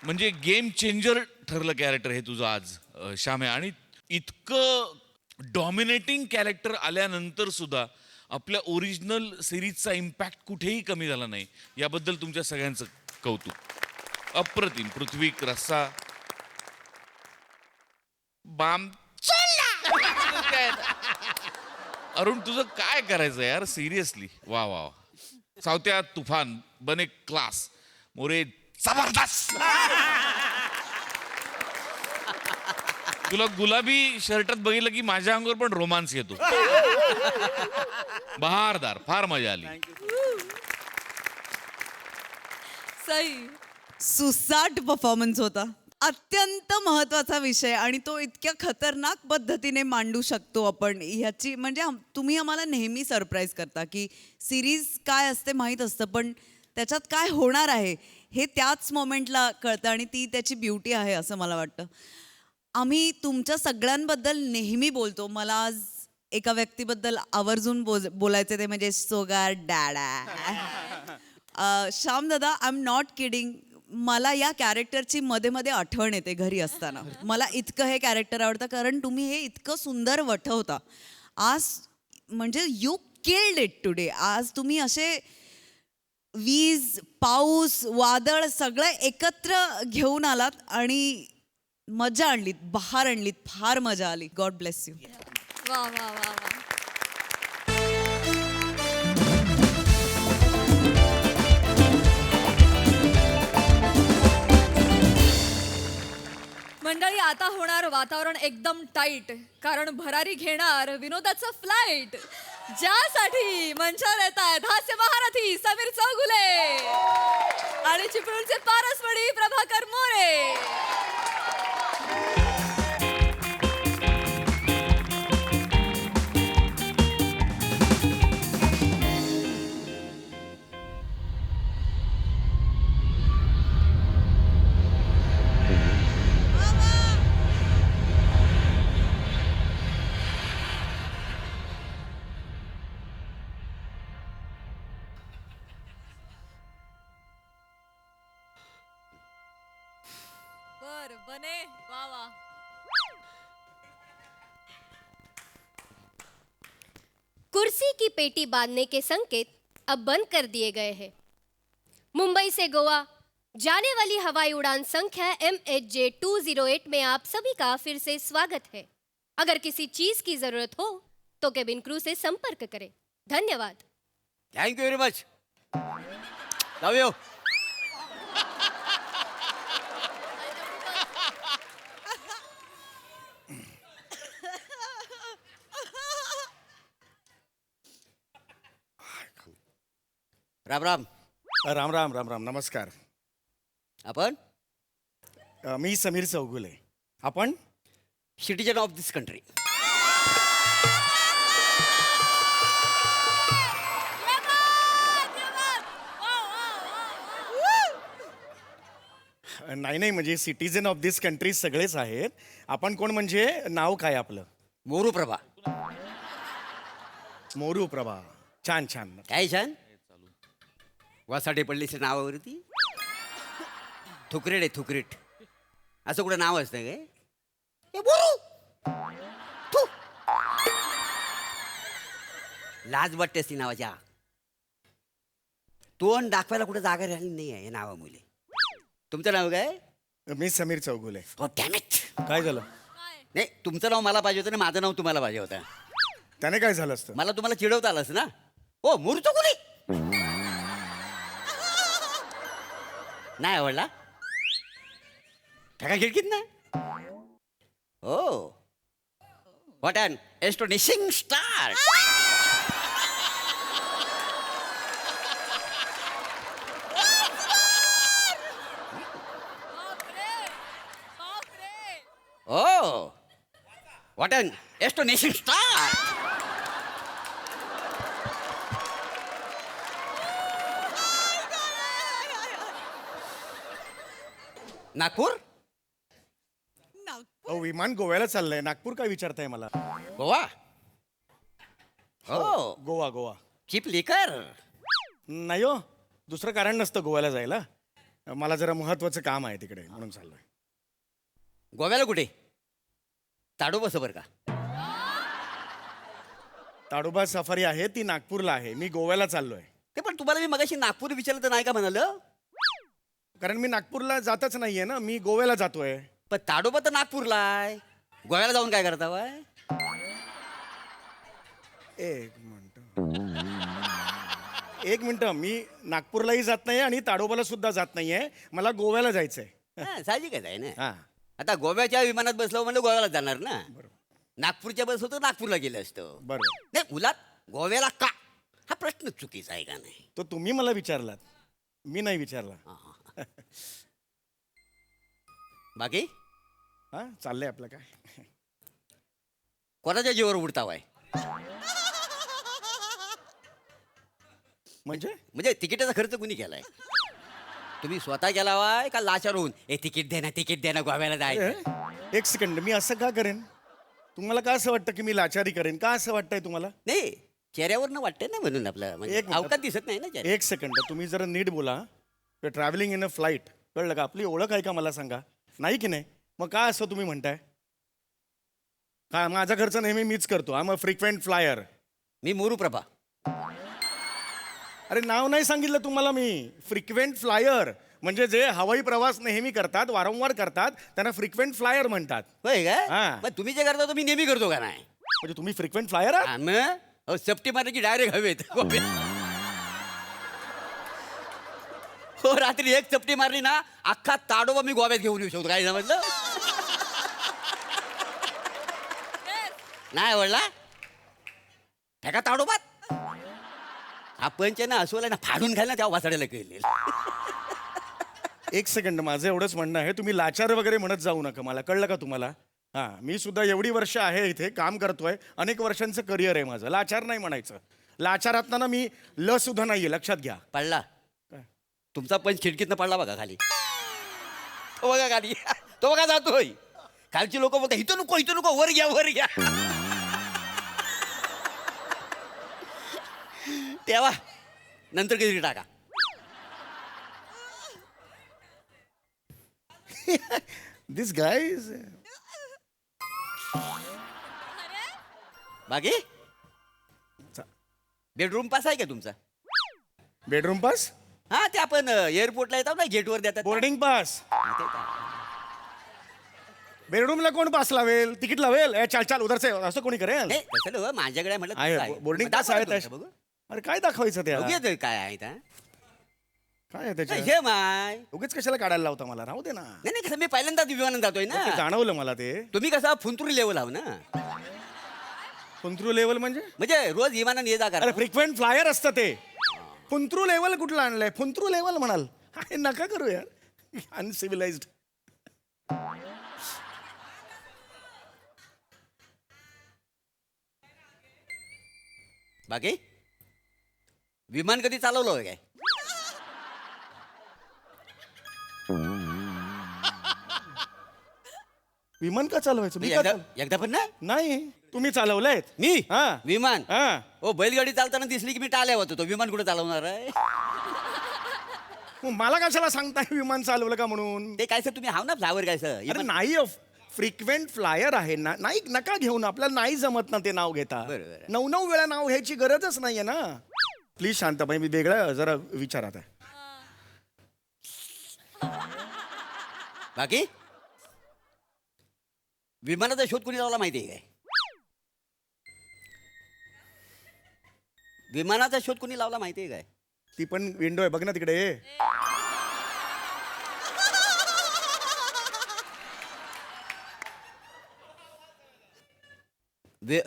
म्हणजे गेम चेंजर ठरलं कॅरेक्टर हे तुझं आज श्याम्या. आणि इतकं डॉमिनेटिंग कॅरेक्टर आल्यानंतर सुद्धा आपल्या ओरिजिनल सिरीजचा इम्पॅक्ट कुठेही कमी झाला नाही. याबद्दल तुमच्या सगळ्यांचं कौतुक. अप्रतिम. पृथ्वी रस्सा बाम अरुण तुझं काय करायचं यार सिरियसली. वा वा वा. सावत्या तुफान बने क्लास. मोरे जबरदस्त. तुला गुलाबी शर्टात बघितलं की माझ्या अंगावर पण रोमांस येतो. बहारदार. फार मजा आली. सही. सुसाट परफॉर्मन्स होता. अत्यंत महत्वाचा विषय आणि तो इतक्या खतरनाक पद्धतीने मांडू शकतो आपण ह्याची म्हणजे तुम्ही आम्हाला नेहमी सरप्राईज करता की सिरीज काय असते माहीत असतं पण त्याच्यात काय होणार आहे हे त्याच मोमेंटला कळतं आणि ती त्याची ब्युटी आहे असं मला वाटतं. आम्ही तुमच्या सगळ्यांबद्दल नेहमी बोलतो. मला आज एका व्यक्तीबद्दल आवर्जून बोलायचे ते म्हणजे सोगार डॅडा. श्याम दादा आय एम नॉट किडिंग. मला या कॅरेक्टरची मध्ये मध्ये आठवण येते घरी असताना. मला इतकं हे कॅरेक्टर आवडतं कारण तुम्ही हे इतकं सुंदर वठवता. आज म्हणजे यू किल्ड इट टुडे. आज तुम्ही असे वीज पाऊस वादळ सगळं एकत्र घेऊन आलात आणि मजा आणलीत. बहार आणलीत. फार मजा आली. God bless you. वा वा वा वा. मंडळी आता होणार वातावरण एकदम टाईट कारण भरारी घेणार विनोदाचं फ्लाईट. ज्यासाठी मंचावर येत आहेत हास्य महारथी समीर चौगुले आणि चिपळूणचे पारसमणी प्रभाकर मोरे. बर बने वा वा. कुर्सी की पेटी बांधने के संकेत अब बंद कर दिए गए हैं. मुंबई से गोवा जाने वाली हवाई उड़ान संख्या MHJ 208 में आप सभी का फिर से स्वागत है. अगर किसी चीज की जरूरत हो तो केबिन क्रू से संपर्क करें. धन्यवाद. Thank you very much. Love you. Ram Ram. Ram Ram Ram Ram. नमस्कार. आपण मी समीर चौगुले. आपण सिटीजन ऑफ दिस कंट्री. नाही नाही म्हणजे सिटीजन ऑफ दिस कंट्री सगळेच आहेत. आपण कोण म्हणजे नाव काय आपलं? मोरू प्रभा. मोरू प्रभा. छान छान. काय छान वासाडे पडलीस नावावरती. थुकरेट आहे थुकरेट. असं कुठं नाव असतं काय? हे बोरू. थू. लाज वाटते ती नावाच्या. तोंड दाखवायला कुठं जागा राहिली नाही आहे या नावामुळे. तुमचं नाव काय? मी समीर चौगुले. हो डॅमेट. काय झालं? नाही तुमचं नाव मला पाहिजे होतं आणि माझं नाव तुम्हाला पाहिजे होतं. त्याने काय झालं असतं? मला तुम्हाला चिडवता आलंस ना. हो मोरू चौगुले. नाही आवडला ठका खिडकीत ना. Oh what an astonishing start. Oh, what an astonishing start! Nagpur. अहो विमान गोव्याला चाललंय. नागपूर काय विचारताय मला? गोवा. हो गोवा गोवा. चिप लिकर. नाही हो, दुसरं कारण नसतं गोव्याला जायला. मला जरा महत्वाचं काम आहे तिकडे म्हणून चाललोय. गोव्याला कुठे? ताडोबा बरं का. ताडोबा सफारी आहे ती नागपूरला आहे. मी गोव्याला चाललोय. ते पण तुम्हाला मी मगाशी नागपूर विचारलं तर नाही का म्हणालं? कारण मी नागपूरला जातच नाहीये ना, मी गोव्याला जातोय. पण ताडोबा तर नागपूरला आहे. गोव्याला जाऊन काय करता बाय? एक मिनिट, मी नागपूरलाही जात नाही आणि ताडोबाला सुद्धा जात नाहीये. मला गोव्याला जायचंय. साहजिकच आहे ना. हा आता गोव्याच्या विमानात बसलो म्हणजे गोव्याला जाणार ना. नागपूरच्या बस होतं नागपूरला गेलं असतं. बरोबर. नाही मुलात गोव्याला का हा प्रश्न चुकीचा आहे का नाही? तो तुम्ही मला विचारलात, मी नाही विचारला. बाकी हा चाललंय आपलं काय. कोणाच्या जीवावर उडतावाय? म्हणजे तिकिटाचा खर्च कुणी केलाय? तुम्ही स्वतः केला वाय का लाचार होऊन हे तिकीट दे ना गोव्याला जायचं? एक सेकंड, मी असं का करेन? तुम्हाला का असं वाटतं की मी लाचारी करेन? का असं वाटतंय तुम्हाला? नाही चेहऱ्यावर वाटतंय ना म्हणून आपलं म्हणजे एक मिनिट. अवकाश दिसत नाही ना चेहऱ्यावर. एक सेकंड, तुम्ही जरा नीट बोला. ट्रॅव्हलिंग इन अ फ्लाईट, कळलं का? आपली ओळख आहे का मला सांगा. नाही की नाही? मग का असं तुम्ही म्हणताय? का माझा खर्च नेहमी मीच करतो. I am a frequent flyer. मी मोरू प्रभा. अरे नाव नाही सांगितलं तुम्हाला मी. फ्रिक्वेंट फ्लायर म्हणजे जे हवाई प्रवास नेहमी करतात, वारंवार करतात, त्यांना फ्रिक्वेंट फ्लायर म्हणतात. होय हा. का? मग तुम्ही जे करता तो मी नेहमी करतो का नाही? म्हणजे तुम्ही फ्रिक्वेंट फ्लायर आहात? मग सप्टी मारली की डायरेक्ट हवेत. हो रात्री एक चपटी मारली ना अख्खा ताडोबा मी गोव्यात घेऊन येऊ शकतो. काय समजलं? नाही आवडला ठेका ताडोबात. हा पंच ना असोला ना फाडून घाल ना तेव्हा वाचाडायला कळेल. एक सेकंड, माझं एवढंच म्हणणं आहे, तुम्ही लाचार वगैरे म्हणत जाऊ नका मला. कळलं का तुम्हाला? हां, मी सुद्धा एवढी वर्ष आहे इथे काम करतोय. अनेक वर्षांचं करिअर आहे माझं. लाचार नाही म्हणायचं. लाचारात ना मी सुद्धा नाहीये, लक्षात घ्या. पडला तुमचा पंच खिडकीतनं पडला बघा खाली. तो बघा खाली, तो बघा जातोय. खालची लोक बोलतात इथं नको वर घ्या. तेव्हा नंतर कधी टाका. दिस गाय बाकी बेडरूम पास आहे का तुमचा? Bedroom pass? हा ते आपण एअरपोर्टला येतात ना गेटवर देतात. Boarding pass. बेडरूमला कोण पास लावेल? तिकीट लावेल? चाल उधर से, असं कोणी करेल? नाही तसं नव्हं, माझ्याकडे आहे म्हटलं बोर्डिंग पास आहे. बघू अरे काय दाखवायचं ते? बघूया काय आहे त्या. काय आहे त्याच्यात? हे माय उगीच कशाला काढायला लावता मला? राहू दे ना. नाही कसं मी पहिल्यांदाच विमानात जातोय ना. ते जाणवलं मला ते. तुम्ही कसं फुंतुरी लेवल आहो ना. पुंत्रू लेवल म्हणजे रोज विमानात ये जा करा. अरे फ्रिक्वेंट फ्लायर असतं ते. पुंत्रू लेवल कुठलं आणलंय? पुंत्रू लेवल म्हणाल? अरे नका करू यार, अनसिव्हिलाइज्ड. बाकी विमान कधी चालवलं काय? विमान का चालवायचं मी का एकदा पण नाही नाही तुम्ही चालवलंय मी हा विमान हा ओ बैलगाडी चालताना दिसली की मी टाळ्या होतो तो विमान कुठे चालवणार आहे मग मला कशाला सांगताय विमान चालवलं का म्हणून ते काय सर तुम्ही हाव ना फ्लावर काय सर अरे नाही फ्रिक्वेंट फ्लायर आहे ना नाही नका घेऊन आपल्याला नाही जमत ना ते नाव घेता बरोबर. 9 वेळा नाव घ्यायची गरजच नाहीये ना प्लीज शांताबाई मी वेगळा जरा विचारात आहे बाकी विमानाचा शोध कोणी लावला माहिती आहे काय विमानाचा शोध कोणी लावला माहिती आहे काय ती पण विंडो आहे बघ ना तिकडे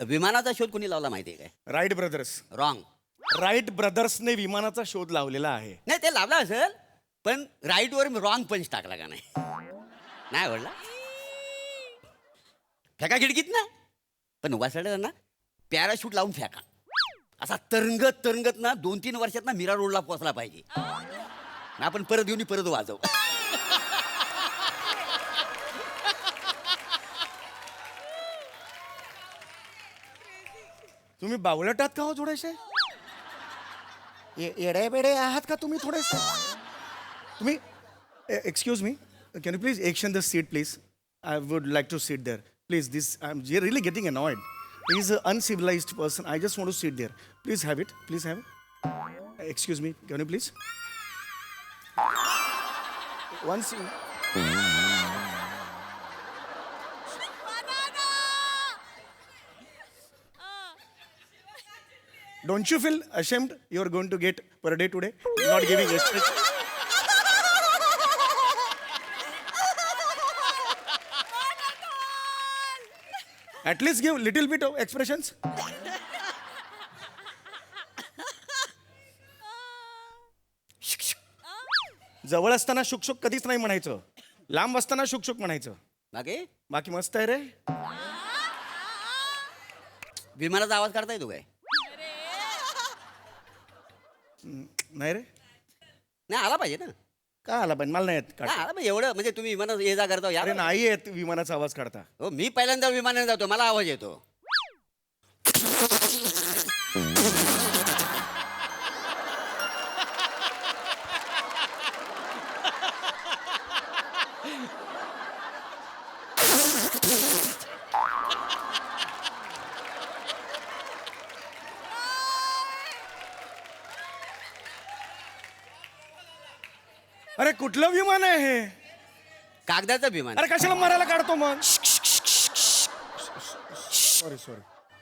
विमानाचा शोध कोणी लावला माहिती आहे काय राईट ब्रदर्स रॉंग राईट ब्रदर्सने विमानाचा शोध लावलेला आहे नाही ते लावला असेल पण राईटवर रॉंग पंच टाकला का नाही नाही आवडला फेका खिडकीत ना पण वासाड्याला ना पॅराशूट लावून फेका असा तरंगत तरंगत ना 2-3 वर्षात ना मीरा रोडला पोहोचला पाहिजे ना आपण परत घेऊन परत वाजव तुम्ही बावळटात का हो थोडेसे येडे बेडे आहात का तुम्ही थोडेसे तुम्ही excuse me can you please action the seat please I would like to seat there please this I am really getting annoyed he is a uncivilized person I just want to seat there please have it please have it excuse me can you please once Don't you feel ashamed you're going to get per day today? Not giving extra. At least give little bit of expressions. जवळ असताना शुक कधीच नाही म्हणायचं लांब असताना शुक म्हणायचं बाकी बाकी मस्त आहे रे विमानाचा आवाज काढता येतो काय नाही रे नाही आला पाहिजे ना का आला पण मला नाही येत नाही, आला पाहिजे एवढं म्हणजे तुम्ही विमानात ये जा करता अरे नाही येत विमानाचा आवाज काढता हो मी पहिल्यांदा विमानाने जातो मला आवाज येतो अरे कुठलं विमान आहे हे कागदाचं विमान अरे कशाला मरायला काढतो मग सॉरी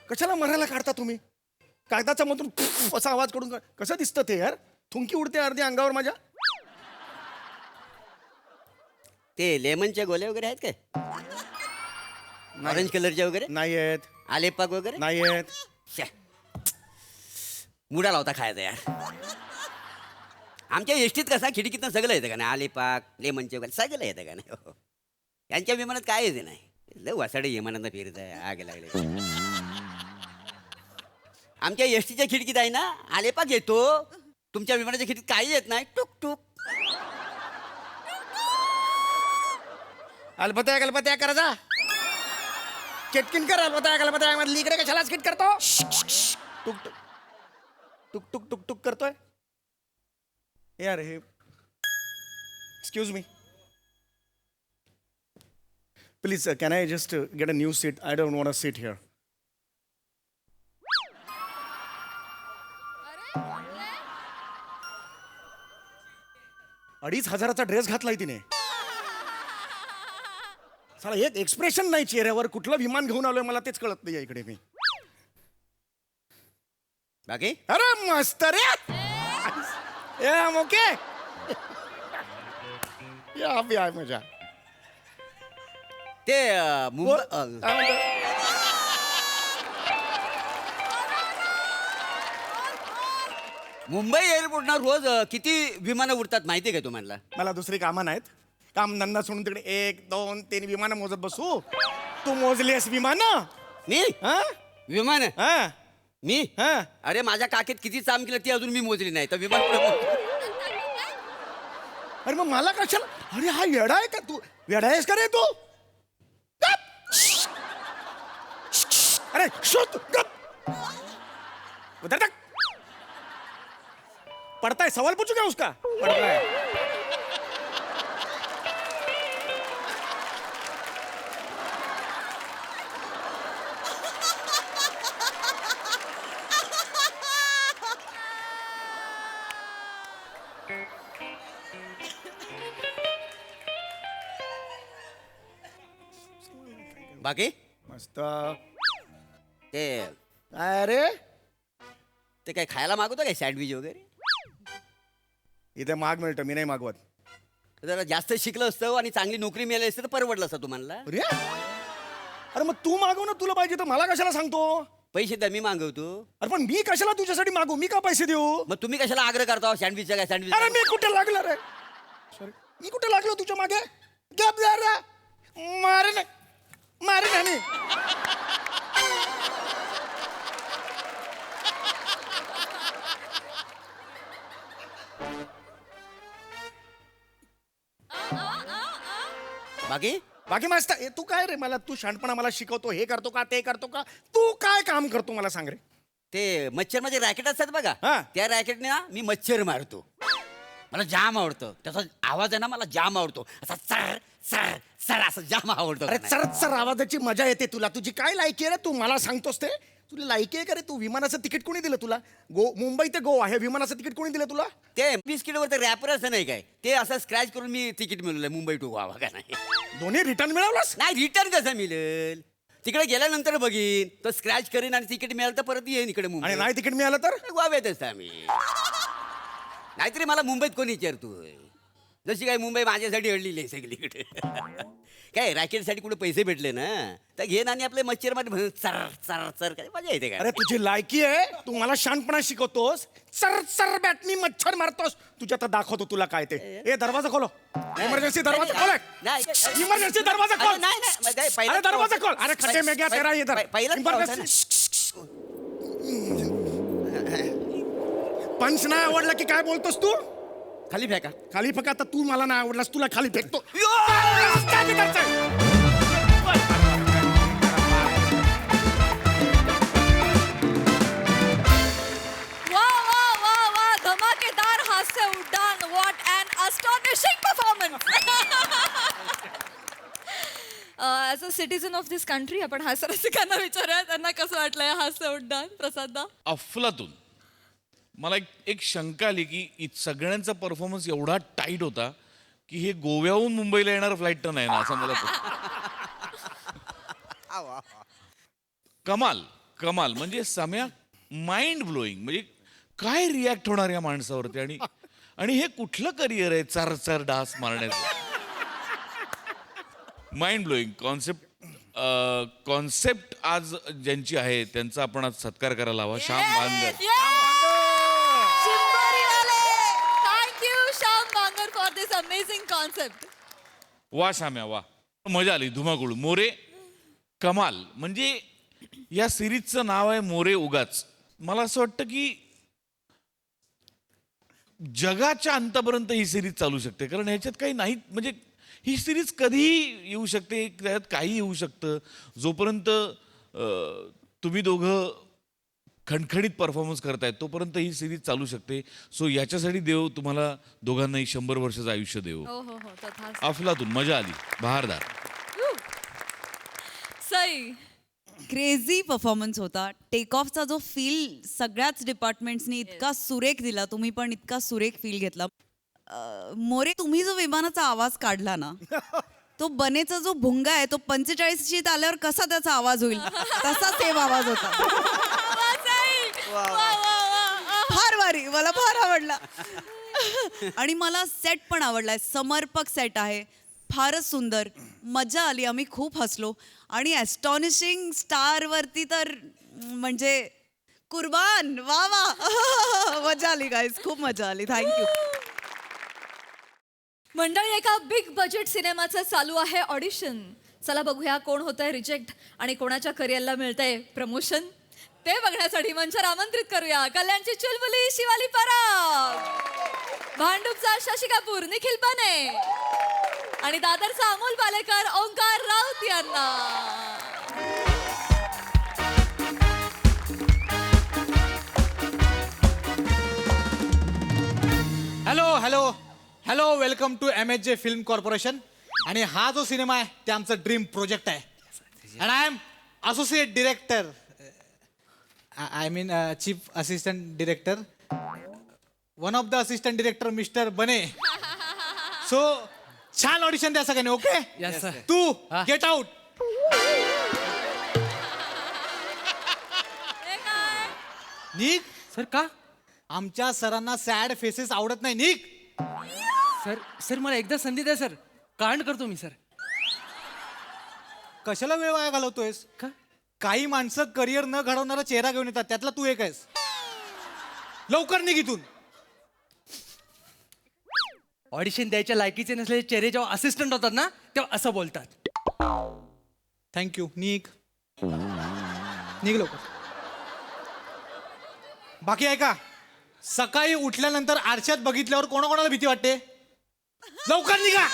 कशाला मरायला काढता तुम्ही कागदाचा मधून असा आवाज करून कसं दिसतं ते यार थुंकी उडते अर्धी अंगावर माझ्या ते लेमनचे गोले वगैरे आहेत काय ऑरेंज कलरचे वगैरे नाही आहेत आलेपाक वगैरे नाही आहेत श्या. मुडा लावता खायचा यार आमच्या एसटीत कसा खिडकीतनं सगळं येतं का नाही आलेपाक लेमनचे वगैरे सगळं येतं का नाही हो. यांच्या विमानात काय येते नाही लय वासाडे विमानांना फिरत आहे आग लागले आमच्या एसटीच्या खिडकीत आहे ना आलेपाक येतो तुमच्या विमानाच्या खिडकीत काही येत नाही टुक टुक अलबत्या करा जा चिटकिन कर अलबत्या मधली इकडे कशाला स्किट करतो टुक टुक टुक टुक टुक टुक करतोय यार हे excuse me please can I just get a new seat I don't want a seat here $2,500चा ड्रेस घातलाय तिने साला एक एक्सप्रेशन नाही चेहऱ्यावर कुठलं विमान घेऊन आलोय मला तेच कळत नाही इकडे मी बाकी अरे मस्त रे ओके या भी आहे मजा ते मुंबई काय म्हणतो? मुंबई एअरपोर्टना रोज किती विमानं उडतात माहिती आहे का तुम्हाला मला दुसरी कामं नाहीत काम धंदा सोडून तिकडे 1 2 3 विमानं मोजत बसू तू मोजलीस विमानं मी हा विमान हा मी हा अरे माझ्या काकेत किती चाम केलं ती अजून मी मोजली नाही तर विमान कुठं मोजतो? अरे मग मला कशाला अरे हा येडा आहे का तू येडा आहेस का रे तू गप! अरे शोध गप उधर तक पढ़ता है सवाल पूछू क्या उसका पढ़ रहा है बाकी मस्त ते अरे ते काय खायला मागवतो काय सँडविच वगैरे इथे माग मिळतं मी नाही मागवत जरा जास्त शिकलं असतं आणि चांगली नोकरी मिळाली असतं तर परवडलं असतं तुम्हाला. अरे अरे मग तू मागव ना तुला पाहिजे तर मला कशाला सांगतो पैसे द्या मी मागवतो. अरे पण मी कशाला तुझ्यासाठी मागू मी का पैसे देऊ मग तुम्ही कशाला आग्रह करता सँडविचचा काय अरे सँडविच मी कुठे लागलो रे सॉरी मी कुठे लागलो तुझ्या मागे गप जरा मारे नाही बाकी बाकी मस्त तू काय रे मला तू शहाणपणा मला शिकवतो हे करतो का ते करतो का तू काय काम करतो मला सांग रे ते मच्छर मध्ये रॅकेट असतात बघा हा. त्या रॅकेटने ना मी मच्छर मारतो. मला जाम आवडतं त्याचा आवाज आहे ना मला जाम आवडतो असा चर चर चर असं जाम आवडतो. अरे चरत सर आवाजाची मजा येते तुला तुझी काय लायकी आहे रे तू मला सांगतोस ते तुला लायकी आहे का रे तू विमानाचं तिकीट कोणी दिलं तुला मुंबई ते गोवा हे विमानाचं तिकीट कोणी दिलं तुला ते बिस्किटवर ते रॅपर असं नाही काय ते असं स्क्रॅच करून मी तिकीट मिळवलंय मुंबई टू गोवा का नाही. दोन्ही रिटर्न मिळवलंस नाही रिटर्न कसं मिळेल तिकडे गेल्यानंतर बघीन तो स्क्रॅच करीन आणि तिकीट मिळालं तर परत येईन इकडे आणि मुंबई नाही तिकीट मिळालं तर गोव्यातच आम्ही नाहीतरी मला मुंबईत कोणी विचारतोय जशी काय मुंबई माझ्यासाठी अडलेली आहे सगळीकडे काय रॅकेटसाठी कुठे पैसे भेटले ना तर घेन आणि आपले मच्छर मध्ये चर चर चर काय मजा येते अरे काय तुझी लायकी आहे तू मला शहाणपणा शिकवतोस चर चर बॅटनी मच्छर मारतोस तुझ्या आता दाखवतो तुला काय ते ए दरवाजा खोलो इमर्जन्सी दरवाजा खोल इमर्जन्सी दरवाजा खोल नाही, नाही, नाही, पहिला अरे दरवाजा प्रवास- खोल अरे खड्डे में गया तेरा इधर पहिलाच प्रवास आहे ना. पंच नाही आवडला की काय बोलतोस तू खाली फेका खाली फेक आता तू मला नाही आवडलास तुला खाली फेकतो काय करतोय? वा वा वा वा धमाकेदार हास्य उड्डाण what and astonishing performance as a citizen of this country आपण हास्य रसिकांना विचारूया त्यांना कसं वाटलंय हास्य उड्डाण प्रसाददा. अफलातून मला एक शंका आली की सगळ्यांचा परफॉर्मन्स एवढा टाईट होता की हे गोव्याहून मुंबईला येणार फ्लाईट तर नाही ना असं मला कमाल कमाल म्हणजे सम्या माइंड ब्लोईंग म्हणजे काय रिॲक्ट होणार या माणसावरती आणि हे कुठलं करिअर आहे चर चर डास मारण्याचं माइंड ब्लोईंग कॉन्सेप्ट आज ज्यांची आहे त्यांचा आपण आज सत्कार करायला हवा. Shyam Bangar Thank you, Shyam Bangar, for this amazing concept. वा शाम्या वा मजा आली धुमाकूळ मोरे कमाल म्हणजे या सिरीजचं नाव आहे मोरे उगाच. मला असं वाटतं की जगाच्या अंतापर्यंत ही सिरीज चालू शकते कारण ह्याच्यात काही नाही म्हणजे ही सिरीज कधीही येऊ शकते त्यात काही येऊ शकतं जोपर्यंत तुम्ही दोघं खणखणीत परफॉर्मन्स करतायत तोपर्यंत ही सिरीज चालू शकते. सो याच्यासाठी देव तुम्हाला दोघांनाही 100 वर्षाचं आयुष्य देव. हो हो हो तथाच. अफलातून मजा आली बहारदार. सई क्रेझी परफॉर्मन्स होता. टेक ऑफचा जो फील सगळ्याच डिपार्टमेंट्सनी इतका सुरेख दिला तुम्ही पण इतका सुरेख फील घेतला. मोरे तुम्ही जो विमानाचा आवाज काढला ना तो बनेचा जो भुंगा आहे तो 45शीत आल्यावर कसा त्याचा आवाज होईल तसा सेम आवाज होता. फार भारी मला फार आवडला आणि मला सेट पण आवडलाय. समर्पक सेट आहे फारच सुंदर मजा आली आम्ही खूप हसलो आणि ॲस्टॉनिशिंग स्टार वरती तर म्हणजे कुर्बान वा वा मजा आली गाईज खूप मजा आली. थँक्यू. मंडळी एका बिग बजेट सिनेमाचं चालू आहे ऑडिशन. चला बघूया कोण होतंय रिजेक्ट आणि कोणाच्या करिअरला मिळतंय प्रमोशन. ते बघण्यासाठी मंचावर आमंत्रित करूया कल्याणची चुलबुली शिवाली पराग, भांडूपचा शशी कपूर निखिल बने आणि दादरचा अमोल पालेकर ओंकार राऊत यांना. Hello, welcome to MHJ film corporation. आणि हा जो सिनेमा आहे ते आमचं ड्रीम प्रोजेक्ट आहे. And I am associate director, I mean chief assistant director, one of the assistant director mister Bane. So छान ऑडिशन द्या सगळ्यांनी. ओके, तू गेट आउट. निक. सर का? आमच्या सरांना सॅड फेसेस आवडत नाही. निक. सर मला एकदा संधी द्या सर, कांड करतो मी सर. कशाला वेळ वाया घालवतोयस? का? काही माणसं करिअर न घडवणारा चेहरा घेऊन येतात, त्यातला तू एक आहेस. लवकर निघ इथून. ऑडिशन द्यायच्या लायकीचे नसलेले चेहरे जेव्हा असिस्टंट होतात ना तेव्हा असं बोलतात. थँक्यू. निघ लवकर. बाकी आहे का? सकाळी उठल्यानंतर आरशात बघितल्यावर कोणाकोणाला भीती वाटते? लवकर निघा.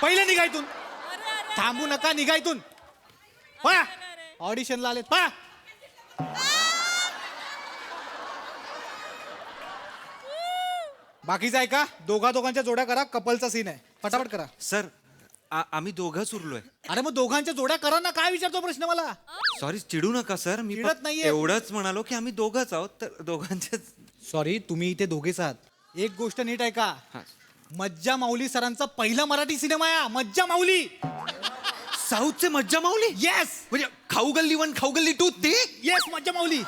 पहिले निघा इथून. थांबू नका, निघा इथून. पळा. ऑडिशनला आलेत, पळा. बाकीचं आहे का? दोघांच्या जोड्या करा, कपलचा सीन आहे. फटाफट करा. सर आम्ही दोघंच उरलोय. अरे मग दोघांच्या जोड्या करा ना. काय विचारतो प्रश्न मला? सॉरी, चिडू नका सर. मी चिडत नाहीये. एवढंच म्हणालो की आम्ही दोघंच आहोत, तर दोघांचे. सॉरी, तुम्ही इथे दोघेच आहात. एक गोष्ट नीट आहे का? मज्जा माऊली सरांचा पहिला मराठी सिनेमा आहे. मज्जा माऊली. साऊथचे मज्जा माऊली. येस. म्हणजे खाऊ गल्ली 1 खाऊ गल्ली 2 ते. येस, मज्जा माऊली.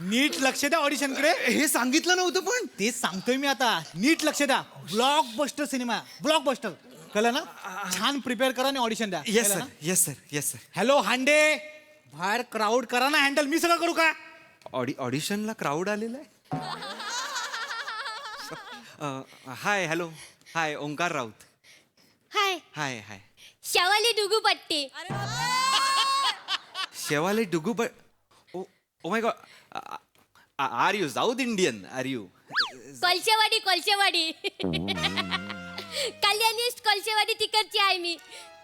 नीट लक्ष द्या ऑडिशन कडे. हे सांगितलं नव्हतं पण. तेच सांगतोय मी आता. नीट लक्ष द्या. Blockbuster cinema. ब्लॉकबस्टर. कळलं ना? छान प्रिपेअर करा आणि ऑडिशन द्या. Yes sir, yes sir, yes sir. Hello Hande, बाहेर क्राऊड करा ना हँडल. मी सगळं करू का? ऑडिशनला क्राऊड आलेला आहे. Hi, hello, hi, Omkar Raut. Hi, hi hi. शवाली डुगू पट्टी. शेवाले डुगू oh my god. Are you south Indian? Are you? Kolshewadi कल्याणिस्ट कोलशेवाडी तिकडची आहे मी.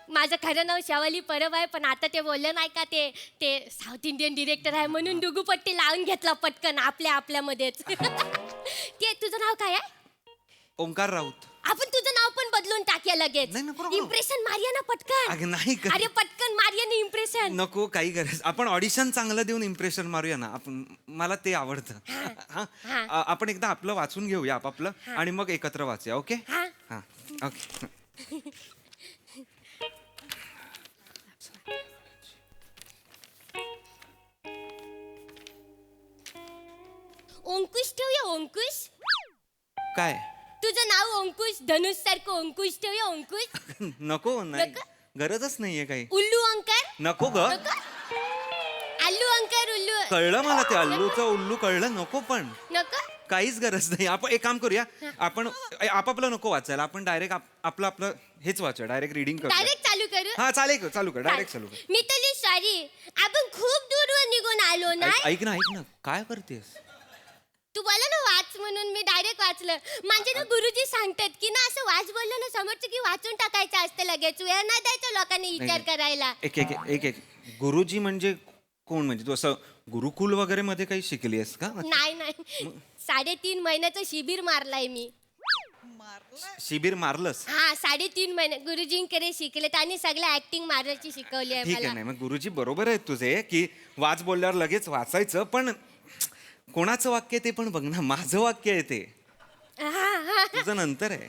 माझं खरं नाव शवाली परब आहे, पण आता ते बोललं नाही का ते साऊथ इंडियन डिरेक्टर आहे म्हणून डुगूपट्टी लावून घेतला पटकन आपल्यामध्येच. ते तुझं नाव काय आहे? ओंकार राऊत. आपण तुझं नाव पण बदलून टाकूया लगेच. नाही, नको, नको. इम्प्रेशन मारिया ना पटकन. अगं नाही कर. अरे पटकन मारिया ना इम्प्रेशन. नको, काही गरज. आपण ऑडिशन चांगलं देऊन इम्प्रेशन मारूया ना आपण. मला ते आवडतं. हा, आपण एकदा आपलं वाचून घेऊया आपापलं आणि मग एकत्र वाचूया. ओके. हा. हा, ओके. अंकुश ठेवूया. अंकुश. काय? तुझं नाव अंकुश, धनुष सारखं अंकुश ठेवूया. अंकुश. नको, नाही नको? गरजच नाहीये काही. उल्लू अंकर. नको ग. नको? अल्लू अंकर. उल्लू कळलं मला ते अल्लूचं उल्लू कळलं. नको पण नको. काहीच गरज नाही. आपण एक काम करूया. आपण आपापलं नको वाचायला. आपण डायरेक्ट आपलं हेच वाचूया. डायरेक्ट रिडिंग करूया. डायरेक्ट चालू करू. हा चालेल, चालू कर. डायरेक्ट चालू कर. मिताली सॉरी, आपण खूप दूरवर निघून आलो ना. ऐक ना, काय करतेस? तू बोला ना वाच म्हणून मी डायरेक्ट वाचलं. म्हणजे ना गुरुजी सांगतात की ना असं वाच बोललं ना समोरचं की वाचून टाकायचं असतं लगेच. वेळ नाही द्यायचा लोकांनी विचार करायला. एक गुरुजी म्हणजे कोण? म्हणजे तू असं गुरुकुल वगैरे मध्ये काही शिकली आहेस का? नाही 3.5 महिन्याचं शिबिर मारलाय मी. शिबिर मारलंस? हा, 3.5 महिने गुरुजींकडे शिकले. त्यांनी सगळं ऍक्टिंग मारायची शिकवली आहे ठीक आहे. मला. नाही, मग गुरुजी बरोबर आहेत तुझे की वाच बोलल्यावर लगेच वाचायचं. पण कोणाचं वाक्य ते पण बघ ना. माझं वाक्य आहे ते. हा. तुझं नंतर आहे.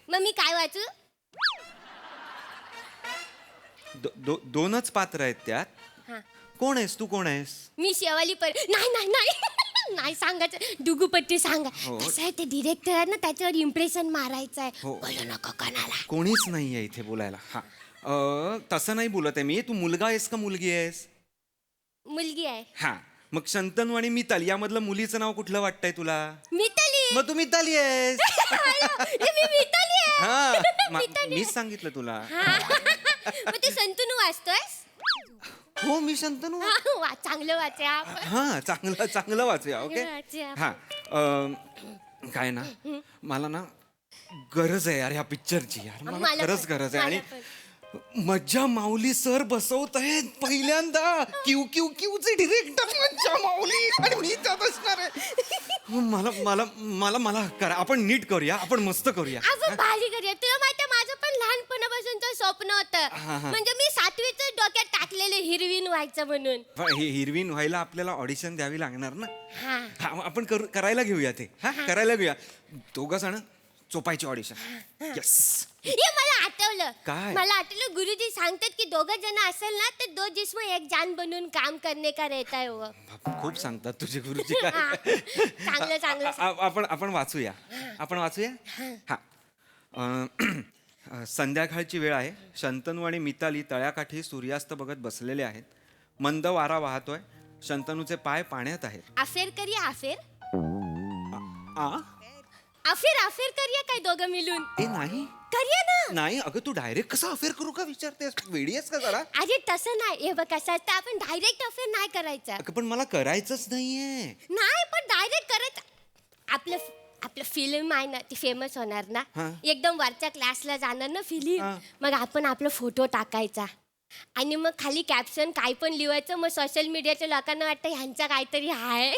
मग मी काय वाचू? दोनच पात्र आहेत त्यात. हा. कोण आहेस तू? कोण आहेस? मी शेवाली नाही सांगायचं. डुगूपट्टी सांगा. हो. कसं आहे ते डिरेक्टर आहे ना, त्याच्यावर इम्प्रेशन मारायचं आहे. हो. बोलू नको कोणाला. कोणीच नाही आहे इथे बोलायला. हा, तसं नाही बोलत आहे मी. तू मुलगा आहेस का मुलगी आहेस? मुलगी आहे. हा, मग शंतनू आणि मिताली यामधलं मुलीचं नाव कुठलं वाटतंय तुला? मिताली. मग तू मिताली आहेस. मी मिताली आहे. हा, मिताली. मीच सांगितलं तुला. हा. मग ते संतनू वाचतोयस? हो, मी शंतनू. चांगलं वाचा. हा, चांगलं वाचूया. ओके. वाचूया. हा, काय ना, मला ना गरज आहे यार ह्या पिक्चरची. यार मला मला खरंच पण, गरज आहे. मला आणि पण. मज्जा माऊली सर बसवत आहेत पहिल्यांदा. क्यू क्यू क्यूचे डिरेक्टर मज्जा माऊली आणि मी त्यात असणार आहे. मला मला मला मला करा, आपण नीट करूया, आपण मस्त करूया. आपण भारी करूया. तुला माहिती माझं पण लहानपणापासूनचं स्वप्न होतं. म्हणजे मी 7वीच डोक्यात टाकलेलं हिरवीन व्हायचं म्हणून. हे हिरवीन व्हायला आपल्याला ऑडिशन द्यावी लागणार ना. हा. हा, आपण करायला घेऊया ते. हा, करायला घेऊया. दोघं जण चोपायची ऑडिशन. येस. हे मला आठवलं. काय? मला आठवलं गुरुजी सांगतात की दोघं जण असेल ना तर 2 जिस्म एक जान बनून काम करने का रहता है वो. खूप सांगतात तुझे गुरुजी. काय चांगलं चांगलं. आपण वाचूया. आपण वाचूया. हा. संध्याकाळची वेळ आहे. शंतनू आणि मिताली तळ्याकाठी सूर्यास्त बघत बसलेले आहेत. मंद वारा वाहतोय. शंतनूचे पाय पाण्यात आहेत. अफेर करूया अफेर. आ? अफेर अफेर करूया काय दोघं मिळून. ए नाही करूया ना. नाही अगं, तू डायरेक्ट कसा अफेअर करू का विचारतेस? वेडी आहेस का जरा? अरे तसं नाही. हे बघ कसं असतं, आपण डायरेक्ट अफेर नाही करायचं. अगं, पण मला करायचंच नाहीये. नाही पण डायरेक्ट करायचं. आपलं फिल्म आहे ना ती फेमस होणार ना. हा. एकदम वरच्या क्लासला जाणार ना फिल्म. मग आपण आपला फोटो टाकायचा आणि मग खाली कॅप्शन काय पण लिहायचं. मग सोशल मीडियाच्या लोकांना वाटतं ह्यांचा काहीतरी हाय.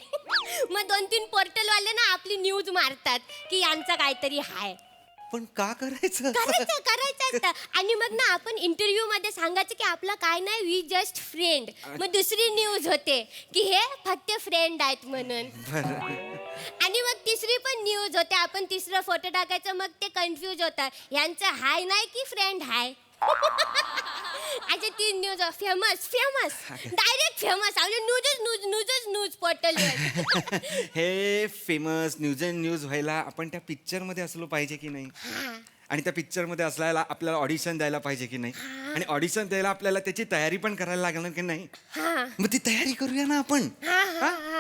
मग 2-3 पोर्टलवाले ना आपली न्यूज मारतात की यांचा काहीतरी हाय. पण का करायचं? करायचं असतं. आणि मग ना आपण इंटरव्ह्यू मध्ये सांगायचं की आपला काय नाही, वी जस्ट फ्रेंड. मग दुसरी न्यूज होते की हे फक्त फ्रेंड आहेत म्हणून. आणि मग तिसरी पण न्यूज होते. आपण तिसरा फोटो टाकायचं. मग ते कन्फ्यूज होतात ह्यांचं हाय नाही की फ्रेंड हाय. अच्छा 3 news famous direct famous. News portal. हे फेमस न्यूज अँड न्यूज व्हायला आपण त्या पिक्चर मध्ये असलो पाहिजे की नाही? आणि त्या पिक्चर मध्ये असल्याला आपल्याला ऑडिशन द्यायला पाहिजे की नाही? आणि ऑडिशन द्यायला आपल्याला त्याची तयारी पण करायला लागणार की नाही? मग ती तयारी करूया ना आपण.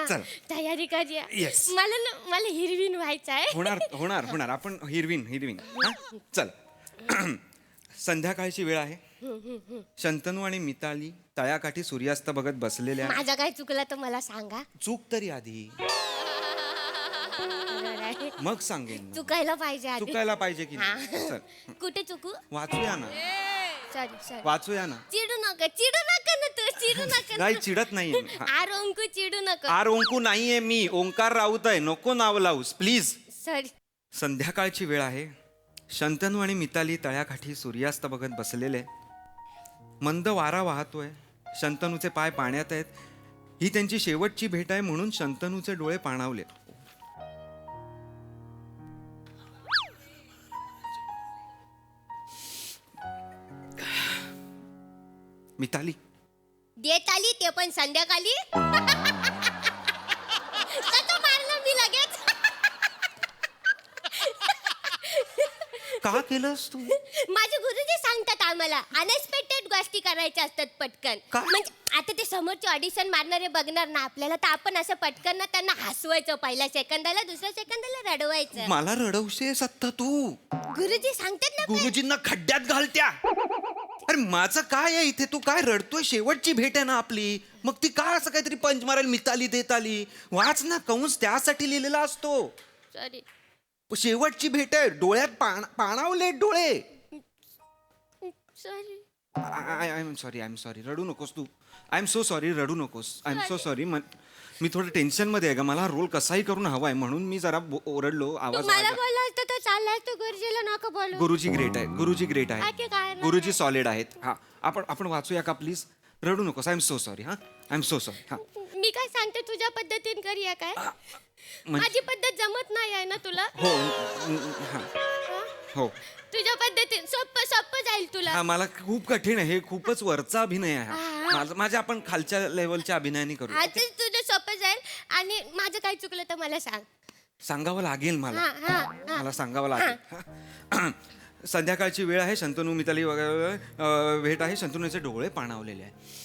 चल तयारी करूया. Yes. मला हिरवीन व्हायचं आहे. होणार आपण हिरवीन. चल. संध्याकाळची वेळ आहे. शंतनू आणि मिताली तळ्याकाठी सूर्यास्त बघत बसलेल्या. माझा काय चुकला तर मला सांगा. चूक तरी आधी, मग सांगेन. चुकायला पाहिजे आधी. चुकायला पाहिजे की नाही? चल कुठे चुकू. वाचूया ना. सॉरी वाचूया ना. चिडू नका ना तू. चिडू नका. नाही चिडत नाहीये. आर ओंकू चिडू नका. आर ओंकू नाहीये मी, ओंकार राऊत आहे. नको नाव लावूस प्लीज. सॉरी. संध्याकाळची वेळ आहे. शंतनू आणि मिताली तळ्याकाठी सूर्यास्त बघत बसलेले. मंद वारा वाहतोय. शंतनूचे पाय पाण्यात आहेत. ही त्यांची शेवटची भेट आहे म्हणून शंतनूचे डोळे पाणावले. मिताली देत आली ते पण संध्याकाळी. कसं मारलं मी लगेच. का केलंस तू? माझे गुरुजी सांगतात आम्हाला अनएक्सपेक्टेड गोष्टी करायच्या असतात पटकन. काय? म्हणजे आता ते समोरचे ऑडिशन मारणारे बघणार ना आपल्याला, तर आपण असं पटकन ना त्यांना हसवायचं. पहिल्या सेकंदाला, दुसऱ्या सेकंदाला रडवायचं. मला रडवशीस आत्ता तू? गुरुजी सांगतात ना. गुरुजींना खड्ड्यात घालत्या. अरे माझं काय आहे इथे? तू काय रडतोय? शेवटची भेट आहे ना आपली. मग ती काय असं काहीतरी पंच मारायला मिताली देत आली? वाच ना, कंस त्यासाठी लिहिलेला असतो. सॉरी. शेवटची भेट आहे. डोळ्यात पाणावले डोळे. सॉरी. I am sorry. रडू नकोस तू. I am so sorry. रडू नकोस. I am so sorry. मी थोडं टेन्शन मध्ये आहे का. मला रोल कसाही करून हवाय म्हणून मी जरा ओरडलो. आवाज मला बोलला असतं तर चाललाय तू गुरुजीला नका बोलू. गुरुजी ग्रेट आहे. बाकी काय नाही. गुरुजी सॉलिड आहेत. हा आपण वाचूया का प्लीज? रडू नकोस. I am so sorry. I am so sorry. हा मी काय सांगते तुझ्या पद्धतीने करूया काय. माझी पद्धत जमत नाही आहे ना तुला. हो तुझ्या पद्धतीने सोप्प जाईल तुला. हा मला खूप कठीण आहे. हे खूपच वरचा अभिनय आहे. माझ्या आपण खालच्या लेवलच्या अभिनयाने करू. आता तुझं सोपं जाईल. आणि माझं काय चुकलं तर मला सांग. सांगावं लागेल मला सांगावं लागेल. संध्याकाळची वेळ आहे. शंतनू मिताली वगैरे भेट आहे. शंतनूचे डोळे पाणावलेले आहे.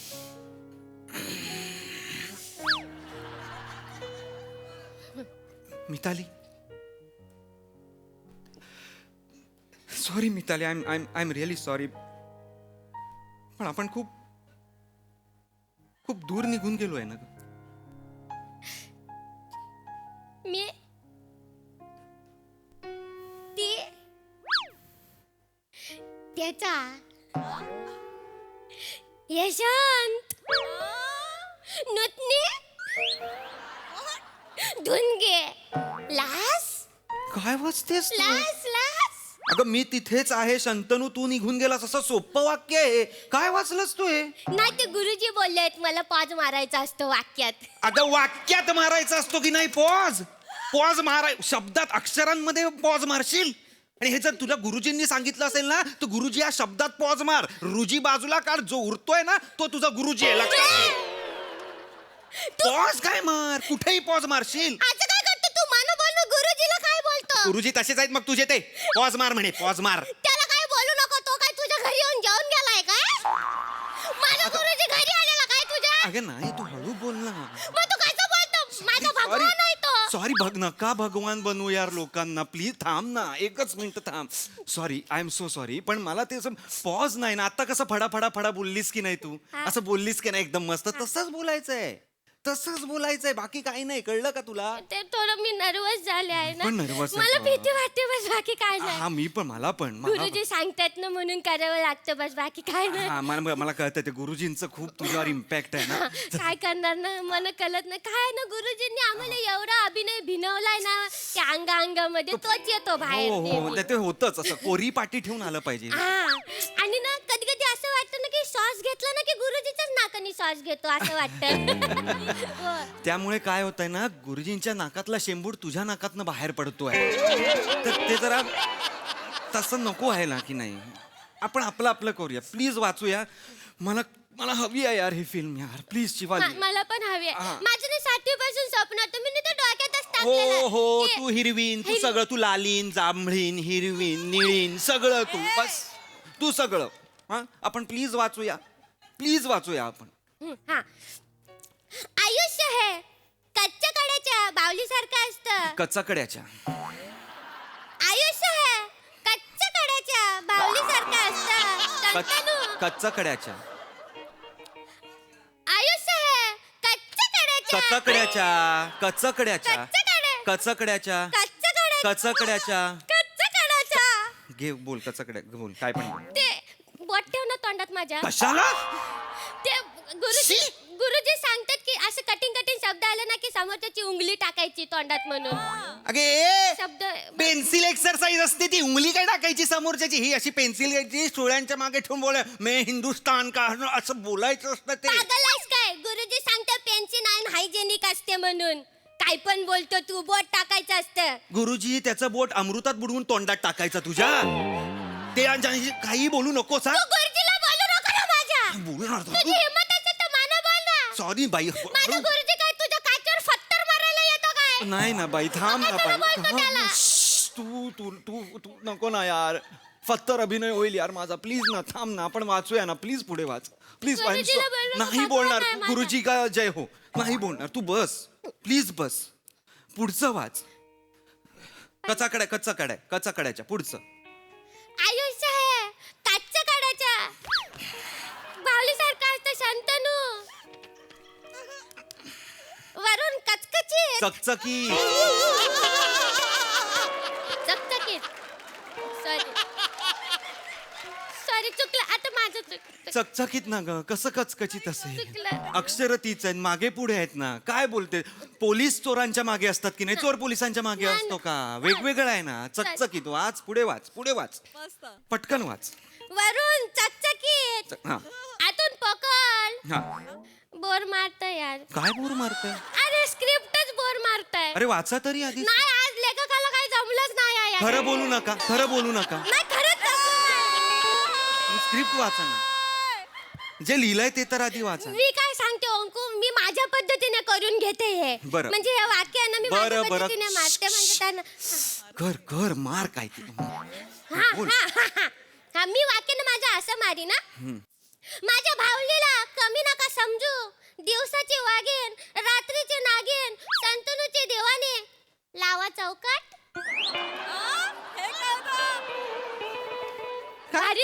Mitali sorry. Mitali I am really sorry. पण आपण खूप खूप दूर निघून गेलोय ना. मी त्याचा यशवंत नुतनी धुनगे लास काय वाचतेस तू? लास लास अगं मी तिथेच आहे शंतनू, तू निघून गेलास, असं सोपं वाक्य आहे. काय वाचलंस तू हे? नाही ते गुरुजी बोललेत मला पॉज मारायचा असतो वाक्यात. अगं वाक्यात मारायचा असतो की नाही पॉज? पॉज माराय शब्दात अक्षरांमध्ये पॉज मारशील. आणि हे जर तुला गुरुजींनी सांगितलं असेल ना तर गुरुजी या शब्दात पॉज मार. रुजी बाजूला काढ, जो उरतोय ना तो तुझा गुरुजी आहे, लक्षात घे. पॉज काय मार, कुठेही पॉज मारशील. असं काय करतो तू? मला बोल गुरुजीला काय बोलतो? गुरुजी तसेच आहेत मग तुझे ते. पॉज मार म्हणे, पॉज मार. त्याला काय बोलू नको. तो काय तुझ्या घरी येऊन जेवून गेलाय काय? माझा गुरुजी घरी आलेला काय तुझ्या? अगं नाही, तू हळू बोल ना. मग तू कसं बोलतो? माझा भगवान आहे तो. सॉरी, नका भगवान बनवू यार लोकांना, प्लीज थांब ना, एकच मिनिट थांब. Sorry, I am so sorry, पण मला ते पॉज नाही ना. आता कसं फडा बोललीस की नाही तू, असं बोललीस की नाही एकदम मस्त, तसंच बोलायचंय, तसंच बोलायचंय, बाकी काही नाही. कळलं का तुला? ते थोडं मी नर्वस झाले आहे ना. पण nervous आहे मला का? भीती वाटते बस, बाकी काय नाही. हा मी पण, मला पण गुरुजी सांगतात ना म्हणून करावं लागतं बस, बाकी काय नाही. हा मला कळतं ते गुरुजींचं खूप तुझ्यावर इम्पॅक्ट आहे ना. काय करणार ना, मला कळत नाही काय ना. गुरुजींनी आम्हाला एवढा अभिनय भिनवलाय ना त्या अंगामध्ये, तोच येतो बाहेर हो नेहमी. ते होतच असं, कोरी पाठी ठेवून आलं पाहिजे. हा. आणि ना कधी कधी असं वाटतं ना की श्वास घेतला ना की गुरुजीच्याच नाकाने श्वास घेतो असं वाटतं. हो. त्यामुळे काय होतंय ना, गुरुजींच्या नाकातला शेंबूड तुझ्या नाकातनं बाहेर पडतोय. तर ते जरा तसं नको आहे ना की नाही. आपण आपलं करूया, प्लीज वाचूया. मला हवी आहे यार ही फिल्म यार, प्लीज शिवाली. मला पण हवी आहे. माझं ना 6वी पासून स्वप्न होतं, मी तर डोक्यातच हो टाकलेलं. तू हिरवीन, तू सगळं, तू लालीन, जांभळीन, हिरवीन, निळीन, सगळं तू, बस तू सगळं. हा, आपण प्लीज वाचूया आपण. हा. आयुष्य हे कच्च्या कड्याच्या बावलीसारखं असतं. कचाकड्याच्या. आयुष्य हे कच्च्या कड्याच्या बावलीसारखं असतं. शंतनू. कचाकड्याच्या. आयुष्य हे कच्च्या कड्याच्या. कचाकड्याच्या. कचाकड्याच्या. कचाकड्याच्या. कचाकड्याच्या. घे बोल, कचाकड्या बोल, काय पण बोल. ते बोट ठेव ना तोंडात माझ्या. कशाला? ते गुरुजी सांगतात की असं कठीण शब्द आले ना की समोरच्याची उंगली टाकायची तोंडात म्हणून. अगे शब्द पेन्सिल एक्सरसाइज असते ती, उंगली काय टाकायची समोरच्याची. ही अशी पेन्सिल घ्यायची, डोळ्यांच्या मागे ठेवून बोल, मैं हिंदुस्तान का, असं बोलायचं असतं ते. पागल आहेस काय? गुरुजी सांगतात पेन्सिल आणि हायजेनिक असते म्हणून. काय पण बोलतो तू, बोट टाकायचं असतं. गुरुजी त्याचं बोट अमृतात बुडवून तोंडात टाकायचं तुझ्या. ते काही बोलू नकोस. तू गुरुजीला बोलू नको ना माझ्या. बोलणार तुझी हिम्मत असेल तर मला बोल ना. सॉरी बाई. माझा गुरुजी काय तुझ्या काचेवर फत्तर मारायला येतो काय? नाही ना बाई, थांब ना कशाला बाई, बोलतो त्याला? तू नको ना यार, फत्तर अभिनय होईल यार माझा, प्लीज ना, थांब ना, आपण वाचूया ना, प्लीज पुढे वाच, प्लीज. गुरुजीला बोलू नाही नको, बोलणार, भगवान आहे माझा. गुरुजी का जय हो, नाही बोलणार, तू बस, प्लीज बस. पुढचं वाच. कचाकड्याच्या पुढचं. आयुष्य हे काचच्या कड्याच्या बावलीसारखं असतं. शंतनू. वरून कचकची चकचकी. चकचकीत. सॉरी चुकलं, आता माझं चुकलं. चकचकीत ना ग, कसं कचकचित असेल. चुकलं. अक्षर तीच आहेत, मागे पुढे आहेत ना. काय बोलते, पोलीस चोरांच्या मागे असतात की नाही, चोर पोलिसांच्या मागे नाही, असतो का? वेगवेगळं आहे ना. चकचकीत वाच, पुढे वाच, मस्त. पटकन वाच. वरून चकचकीत. हा आतून पकड. हा. बोर मारतय यार. काय बोर मारतोय? अरे स्क्रिप्टच बोर मारताय. अरे वाचा तरी आधी. नाही, आज लेखकाला काही जमलंच नाही यार. खरं बोलू नका. नाही खरंच स्क्रिप्ट वाचा ना, जे लिहिलंय ते तर आधी वाचा. मी काय सांगते अंकु, मी माझ्या पद्धतीने करून घेते हे. बरं. म्हणजे हे वाक्य आहे ना, मी माझ्या बरं. पद्धतीने मारते. म्हणजे त्यांना कर मार काय ते. बोल. हा, मी वाक्य ना माझं असं मारी ना. माझ्या भावलीला कमी नका समजू. दिवसाची वागेन, रात्रीची नागेन, संतनूची देवाने लावा चौकाट. भारी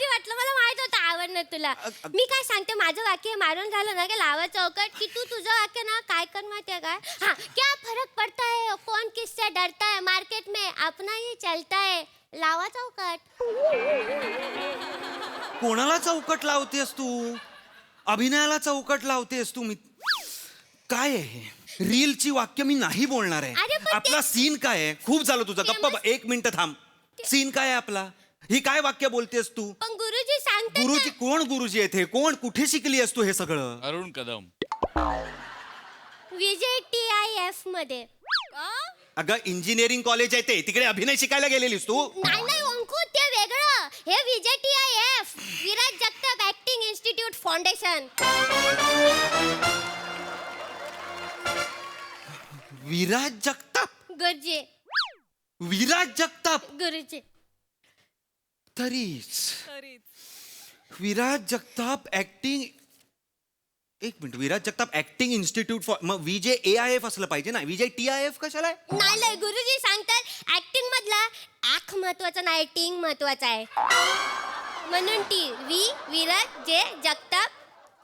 वाटलं, मला माहित होतं आवडणार तुला. मी काय सांगते, माझं वाक्य मारून झालं ना की लावा चौकट, की तू तुझं वाक्य ना काय कर माहितीये काय? हाँ, क्या फर्क पड़ता है, कौन किससे डरता है, मार्केट में अपना ही चलता है, लावा चौकट. कोणाला चौकट लावतेस तू? अभिनयाला चौकट लावतेस तू? मी काय आहे रीलची वाक्य मी नाही बोलणार अरे आहे. पण ते- आपला सीन काय आहे? खूप झालं तुझं. गप्पा 1 मिनिट थांब. सीन काय आहे आपला? ही काय वाक्य बोलतेस तू? पण गुरुजी सांगतात गुरुजी कोण? गुरुजी येथे कोण? कुठे शिकली आहेस तू हे सगळं? अरुण कदम. विजय TIF मध्ये. अगं इंजिनिअरिंग कॉलेज आहे ते, तिकडे अभिनय शिकायला गेलेलीस तू? नाही नाही अंकु, ते वेगळं. हे विजय TIF, Viraj Jagtap acting institute foundation. Viraj Jagtap. गुरुजी. विराज जगताप गुरुजी. तरीच खरीच. विराज जगताप ऍक्टिंग. एक minute, Viraj Jagtap acting institute for, मग विजय AIF असलं पाहिजे ना, विजय TIF कशाला आहे? नाही नाही गुरुजी सांगतात ऍक्टिंग मधला आख महत्वाचा नाही, टिंग महत्वाचा आहे. म्हणून विराज जे जगताप,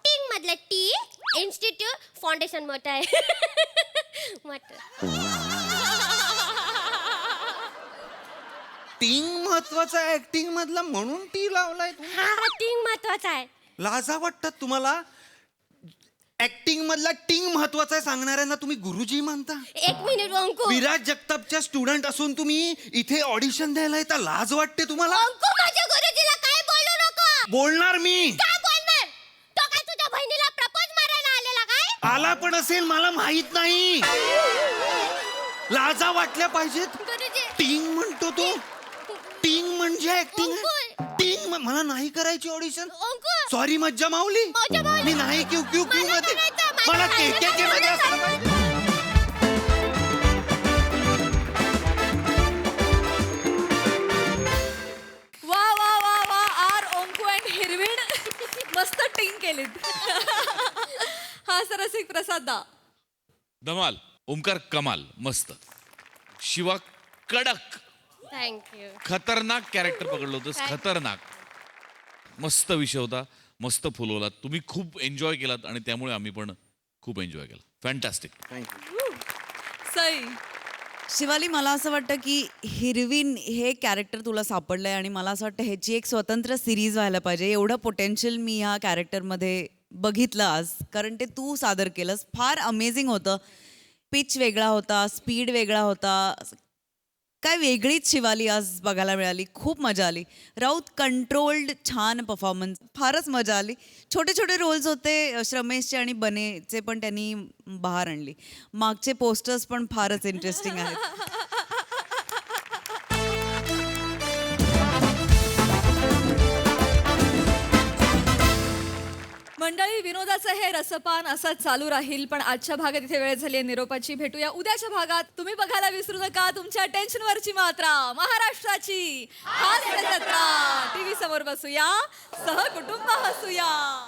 टिंग मधला टी इन्स्टिट्यूट फाउंडेशन मोठं आहे. मोठं. टिंग महत्वाचा आहे ऍक्टिंग मधला, म्हणून टी लावलाय तू? हा टिंग महत्वाचा आहे. लाजा वाटतात तुम्हाला? ऍक्टिंग मधला टिंग महत्वाचा आहे सांगणाऱ्यांना तुम्ही गुरुजी म्हणता? एक मिनिट अंकु. विराज जगतापच्या स्टुडंट असून तुम्ही इथे ऑडिशन द्यायला येता? लाज वाटते तुम्हाला? अंकु, माझ्या गुरुजीला काय बोलू नको. बोलणार मी. काय बोलणार? तो काय तुझ्या बहिणीला प्रपोज मारायला आलेला काय? आला पण असेल, मला माहित नाही. लाजा वाटल्या पाहिजेत. गुरुजी. टिंग म्हणतो तो. टिंग म्हणजे ऍक्टिंग. अंकुर. टिंग मला नाही करायची ऑडिशन. अंकु. सॉरी मज्जा माऊली. मज्जा माऊली. मी नाही क्यू क्यू क्यू मला मध्ये. करायचं, मला मला करायचं, के मला मध्ये असलं करायचं. पाहिजे. वा वा वा वा आर ओंकू अँड हिरवीण मस्त टिंग केलीत. हा सरसिक प्रसाद दा. धमाल. ओमकार कमाल. मस्त. शिवा कडक. थँक्यू. खतरनाक कॅरेक्टर पकडलं होतंस. खतरनाक. मस्त विषय होता. मस्त फुलवलात तुम्ही. खूप एन्जॉय केलात आणि त्यामुळे आम्ही पण खूप एन्जॉय केला. फॅन्टॅस्टिक. सई. शिवाली, मला असं वाटतं की हिरवीन हे कॅरेक्टर तुला सापडलंय आणि मला असं वाटतं ह्याची एक स्वतंत्र सिरीज व्हायला पाहिजे. एवढं पोटेन्शियल मी ह्या कॅरेक्टरमध्ये बघितलं आज, कारण ते तू सादर केलंस. फार अमेझिंग होतं. पिच वेगळा होता, स्पीड वेगळा होता. काय वेगळीच शिवाली आज बघायला मिळाली. खूप मजा आली. राऊत कंट्रोल्ड, छान परफॉर्मन्स, फारच मजा आली. छोटे छोटे रोल्स होते श्रमेशचे आणि बनेचे, पण त्यांनी बहार आणली. मागचे पोस्टर्स पण फारच इंटरेस्टिंग आहेत. मंडळी, विनोदाचं हे रसपान असंच चालू राहील, पण आजच्या भागात इथे वेळ झाली आहे निरोपाची. भेटूया उद्याच्या भागात. तुम्ही बघायला विसरू नका तुमच्या टेन्शनवरची मात्रा, महाराष्ट्राची हास्य जत्रा. टीव्ही समोर बसूया, सहकुटुंब हसूया.